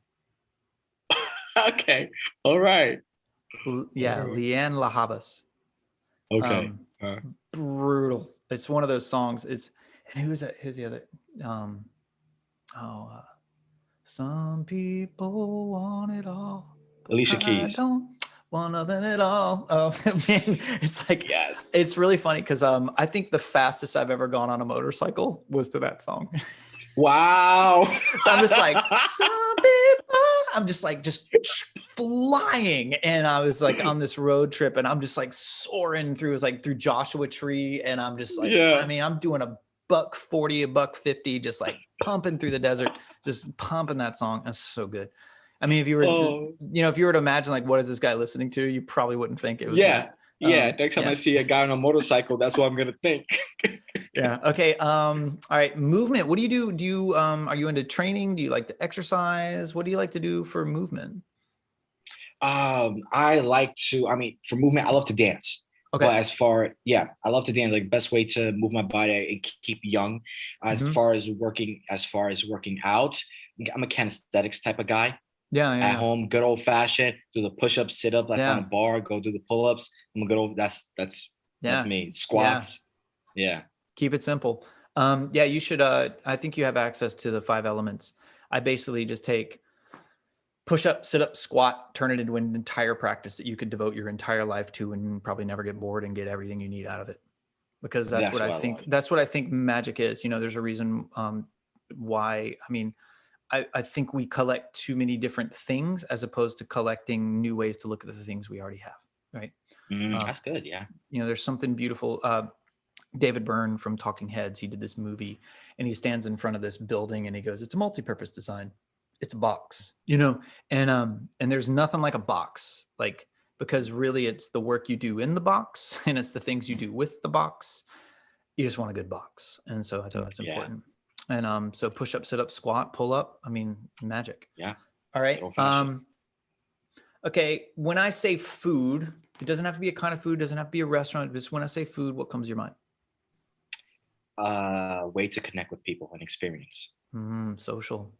Okay, all right, all Yeah, right. Leanne La Havas. Okay. Um, brutal. It's one of those songs. It's and who's that? Who's the other? Um, oh, some people want it all, but Alicia I Keys. don't want nothing at all. Oh man, it's like Yes. it's really funny because I think the fastest I've ever gone on a motorcycle was to that song. Wow. So I'm just like, some people, I'm just like, just flying. And I was like on this road trip and I'm just like soaring through, it was like through Joshua Tree. And I'm just like, I Yeah. mean, I'm doing a buck 40, a buck 50, just like pumping through the desert, just pumping that song. That's so good. I mean, if you were, Oh, if you were to imagine like, what is this guy listening to? You probably wouldn't think it was that. yeah. Yeah. Next time I Yeah. see a guy on a motorcycle, that's what I'm gonna think. Yeah. Okay. All right. Movement. What do you do? Do you are you into training? Do you like to exercise? What do you like to do for movement? I like to, I mean, for movement, I love to dance. Okay. But yeah, I love to dance. Like best way to move my body and keep young. Hmm. As far as working out, I'm a kinesthetics type of guy. Yeah. Yeah. At Yeah. home, good old fashioned, do the push ups, sit up like on a Yeah. bar, go do the pull ups. I'm a good old, that's Yeah. me. Yeah. Squats. Yeah. Keep it simple. Yeah, you should I think you have access to the five elements. I basically just take push up, sit up, squat, turn it into an entire practice that you could devote your entire life to and probably never get bored and get everything you need out of it. Because That's what I love. that's what I think magic is. There's a reason why, I mean, I think we collect too many different things as opposed to collecting new ways to look at the things we already have. Right. Um, That's good. Yeah. there's something beautiful. David Byrne from Talking Heads, he did this movie and he stands in front of this building and he goes, it's a multi-purpose design. It's a box, and there's nothing like a box, like, because really it's the work you do in the box and it's the things you do with the box. You just want a good box. And so I think that's Yeah. important. And so push up, sit up, squat, pull up. I mean, magic. Yeah. All Good right. old fashioned. Okay. When I say food, it doesn't have to be a kind of food, doesn't have to be a restaurant. Just when I say food, what comes to your mind? Way to connect with people and experience. Social.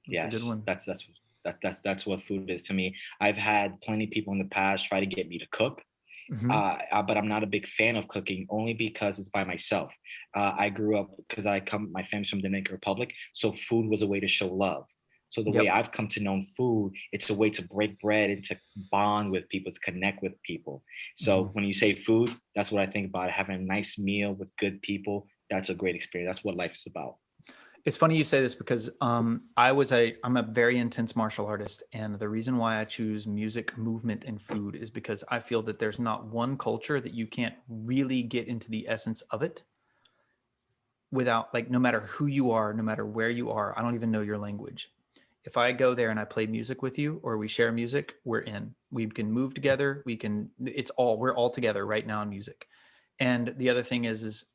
That's a good Yes, one. that's what food is to me. I've had plenty of people in the past try to get me to cook, Hmm. but I'm not a big fan of cooking only because it's by myself. I grew up because my family's from Dominican Republic, so food was a way to show love. So the way Yep. I've come to know food, it's a way to break bread and to bond with people, to connect with people. So Hmm. when you say food, that's what I think about. Having a nice meal with good people, that's a great experience. That's what life is about. It's funny you say this because I'm a very intense martial artist, and the reason why I choose music, movement, and food is because I feel that there's not one culture that you can't really get into the essence of it without, like, no matter who you are, no matter where you are. I don't even know your language. If I go there and I play music with you or we share music, we're in. We can move together. We're all together right now in music. And the other thing is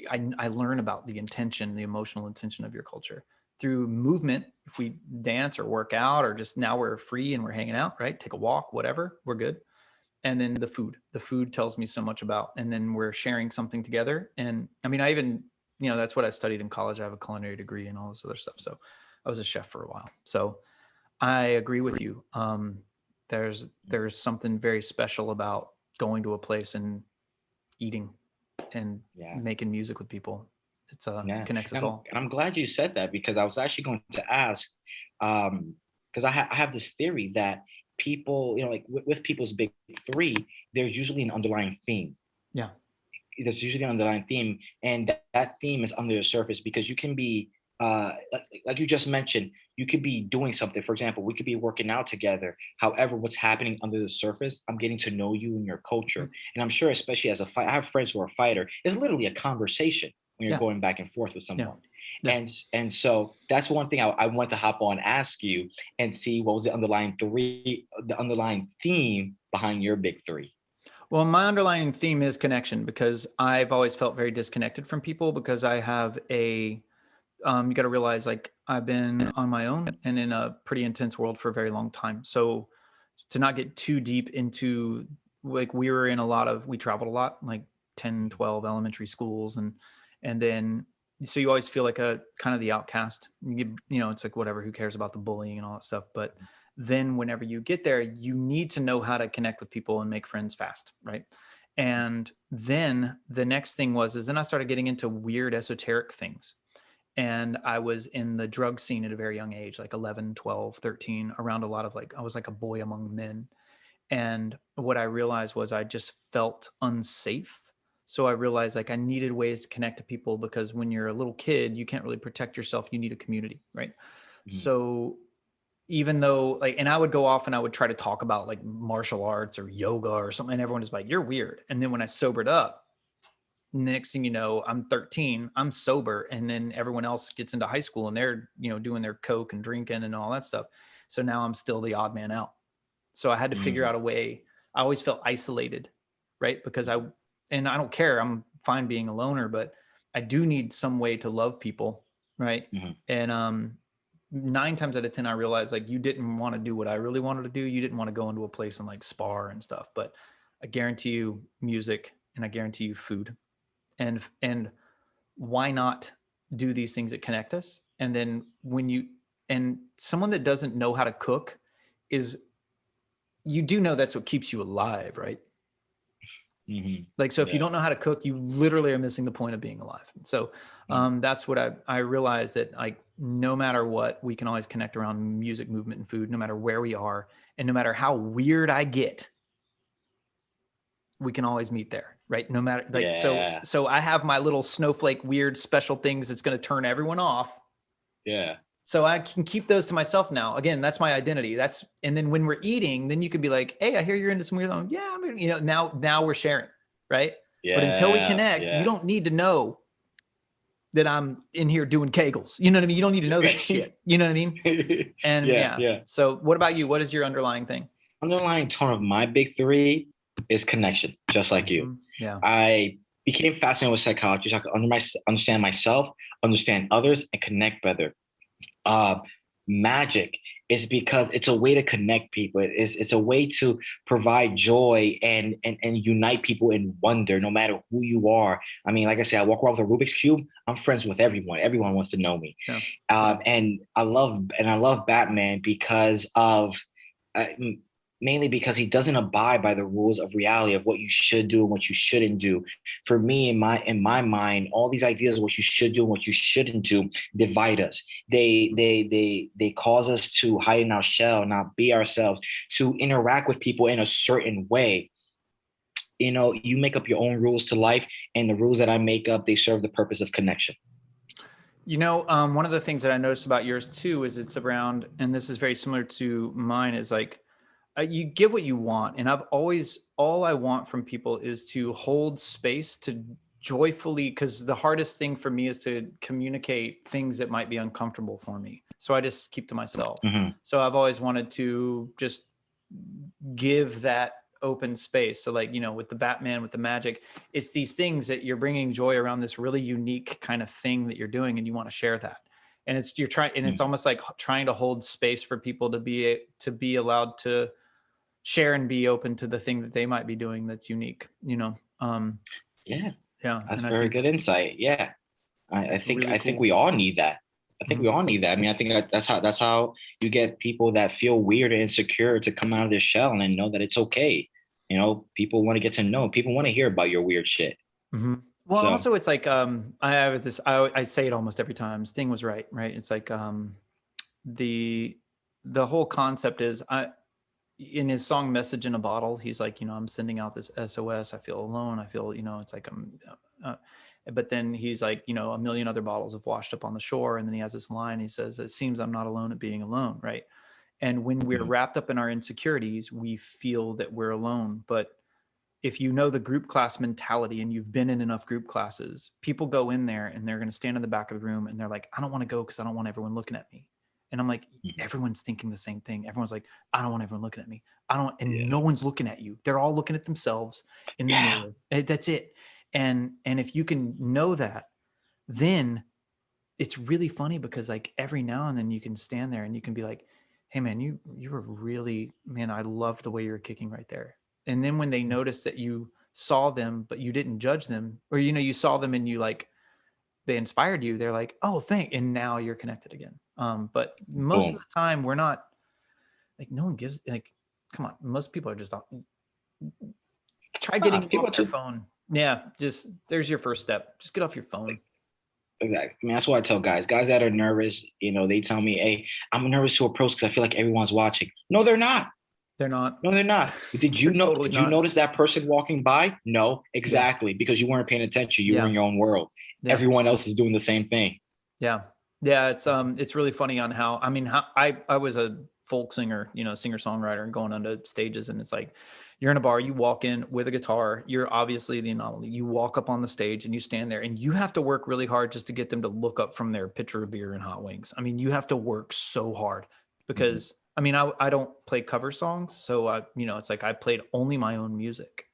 I learn about the intention, the emotional intention of your culture through movement. If we dance or work out or just now we're free and we're hanging out, right? Take a walk, whatever, we're good. And then the food tells me so much about, and then we're sharing something together. And I mean, I even, that's what I studied in college. I have a culinary degree and all this other stuff. So I was a chef for a while. So I agree with you. There's something very special about going to a place and eaing and Yeah. making music with people. It Yeah, connects us and all. I'm glad you said that because I was actually going to ask, because I have this theory that people, like with people's big three, there's usually an underlying theme. Yeah. There's usually an underlying theme, and that theme is under the surface because you can be, like you just mentioned. you could be doing something. For example, we could be working out together. However, what's happening under the surface, I'm getting to know you and your culture. Mhm. And I'm sure, especially as a fight, I have friends who are fighter. It's literally a conversation when you're Yeah. going back and forth with Yeah. someone. Yeah. And so that's one thing I want to hop on, ask you, and see what was the underlying theme behind your big three. Well, my underlying theme is connection because I've always felt very disconnected from people because I have a you got to realize like I've been on my own and in a pretty intense world for a very long time. So to not get too deep into like we traveled a lot, like 10, 12 elementary schools and then so you always feel like a kind of the outcast. It's like whatever, who cares about the bullying and all that stuff. But then whenever you get there, you need to know how to connect with people and make friends fast, right? And then the next thing is then I started getting into weird esoteric things and I was in the drug scene at a very young age, like 11, 12, 13, around a lot of like, I was like a boy among men. And what I realized was I just felt unsafe. So I realized like I needed ways to connect to people because when you're a little kid, you can't really protect yourself. You need a community, right? Mhm, So even though like, and I would go off and I would try to talk about like martial arts or yoga or something, and everyone is like, you're weird. And then when I sobered up, next thing you know, I'm 13, I'm sober, and then everyone else gets into high school and they're, doing their coke and drinking and all that stuff. So now I'm still the odd man out. So I had to figure mhm, out a way. I always felt isolated, right? Because and I don't care, I'm fine being a loner, but I do need some way to love people, right? mhm, And 9 times out of 10, I realized like you didn't want to do what I really wanted to do. You didn't want to go into a place and like spar and stuff, but I guarantee you music and I guarantee you food and why not do these things that connect us. And then and someone that doesn't know how to cook is, you do know that's what keeps you alive, right? mhm. Like, so if you Yeah, don't know how to cook, you literally are missing the point of being alive. So mhm, that's what I realized, that like no matter what, we can always connect around music, movement, and food, no matter where we are, and no matter how weird I get, we can always meet there, right? No matter like, yeah, so I have my little snowflake weird special things that's going to turn everyone off. yeah, So I can keep those to myself now. Again, that's my identity. And then when we're eating, then you could be like, hey, I hear you're into some weird, yeah, now we're sharing, right? But until we yeah, connect, you yeah. don't need to know that I'm in here doing kegels. You know what I mean? You don't need to know that shit. You know what I mean? And Yeah, yeah. yeah. So what about you? What is your underlying thing? Underlying tone of my big three is connection, just like you. Yeah. I became fascinated with psychology so I could understand myself, understand others, and connect better. uh, Magic is because it's a way to connect people. It's a way to provide joy and unite people in wonder, no matter who you are. I mean, like I said, I walk around with a Rubik's cube. I'm friends with everyone. Everyone wants to know me, Yeah. Yeah. and I love Batman because of uh, mainly because he doesn't abide by the rules of reality of what you should do and what you shouldn't do. For me, in my mind, all these ideas of what you should do and what you shouldn't do divide us. They cause us to hide in our shell, not be ourselves, to interact with people in a certain way. You make up your own rules to life, and the rules that I make up, they serve the purpose of connection. One of the things that I noticed about yours too is it's around, and this is very similar to mine, is like you give what you want. And all I want from people is to hold space to joyfully, because the hardest thing for me is to communicate things that might be uncomfortable for me. So I just keep to myself. Mhm. So I've always wanted to just give that open space. So like, with the Batman, with the magic, it's these things that you're bringing joy around this really unique kind of thing that you're doing, and you want to share that. And you're trying, and it's Mhm. almost like trying to hold space for people to be allowed to share and be open to the thing that they might be doing that's unique. Yeah, Yeah. that's And I very think good that's insight. Yeah. I it's think really I think cool. we all need that. I think Mhm. we all need that. I mean, I think that's how you get people that feel weird and insecure to come out of their shell and know that it's okay. People want to get to know. People want to hear about your weird shit. Well, So, also it's like, I have this, I say it almost every time. Sting was right? It's like, the, the whole concept is, in his song Message in a Bottle, he's like, I'm sending out this SOS. I feel alone. I feel, it's like uh, but then he's like, a million other bottles have washed up on the shore. And then he has this line, he says, it seems I'm not alone at being alone. Right. And when we're Mhm. wrapped up in our insecurities, we feel that we're alone. But if you know the group class mentality and you've been in enough group classes, people go in there and they're going to stand in the back of the room and they're like, I don't want to go because I don't want everyone looking at me. And I'm like, Mhm. everyone's thinking the same thing. Everyone's like, I don't want everyone looking at me. I don't, and Yeah. no one's looking at you. They're all looking at themselves in the Yeah. mirror. That's it. And if you can know that, then it's really funny because like every now and then you can stand there and you can be like, hey man, you were really, man, I love the way you were kicking right there. And then when they notice that you saw them but you didn't judge them, or you saw them and you like they inspired you, they're like, oh thank, and now you're connected again. But most of Boom. the time we're not, like no one gives, like, come on, most people are just try getting them People off are their too. phone. Yeah, just there's your first step, just get off your phone. Exactly. I mean, that's what I tell guys. Guys that are nervous, they tell me, "Hey, I'm nervous to approach because I feel like everyone's watching." No, they're not. They're not. No, they're not. Did you They're know? totally Did you not. notice that person walking by? No, Yeah, exactly, because you weren't paying attention. You were in yeah, your own world. yeah. Everyone else is doing the same thing. Yeah. Yeah, it's really funny on how, I mean, how I was a folk singer, singer-songwriter and going onto stages, and it's like you're in a bar, you walk in with a guitar, you're obviously the anomaly. You walk up on the stage and you stand there and you have to work really hard just to get them to look up from their pitcher of beer and hot wings. I mean, you have to work so hard Mhm. because I mean, I don't play cover songs, so it's like I played only my own music.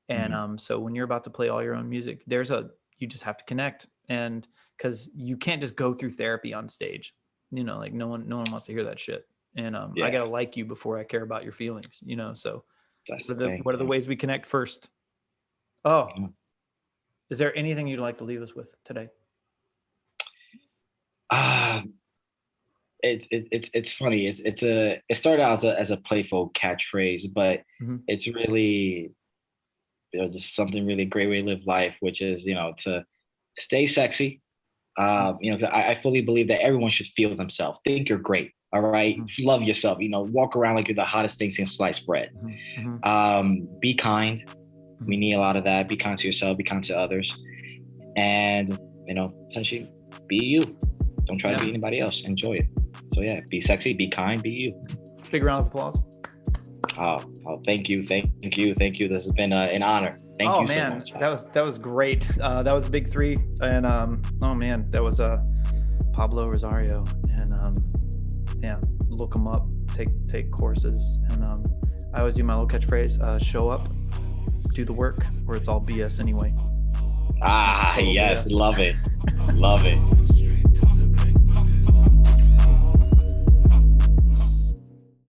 And Mhm. so when you're about to play all your own music, you just have to connect. And because you can't just go through therapy on stage, like no one wants to hear that shit. And I Yeah, gotta like you before I care about your feelings, So that's what the are the thing. what are the ways we connect first? Oh, Yeah. is there anything you'd like to leave us with today? Ah, it's funny. It started out as a playful catchphrase, but Hmm. it's really just something really great way to live life, which is to stay sexy. 'Cause I fully believe that everyone should feel themselves. Think you're great. All right, Hmm. love yourself. Walk around like you're the hottest thing since sliced bread. Hmm. Hmm. Be kind. We need a lot of that. Be kind to yourself. Be kind to others, and essentially, be you. Don't try to Yeah. be anybody else. Enjoy it. So yeah, be sexy. Be kind. Be you. Big round of applause. Thank you, thank you, thank you. This has been an honor. Thank Oh you so man, much. that was great. That was a big three, and oh man, that was Pablo Rosario, and yeah, look them up, take courses, and I always do my little catchphrase: show up, do the work, or it's all BS anyway. It's total Yes, BS. love it, love it.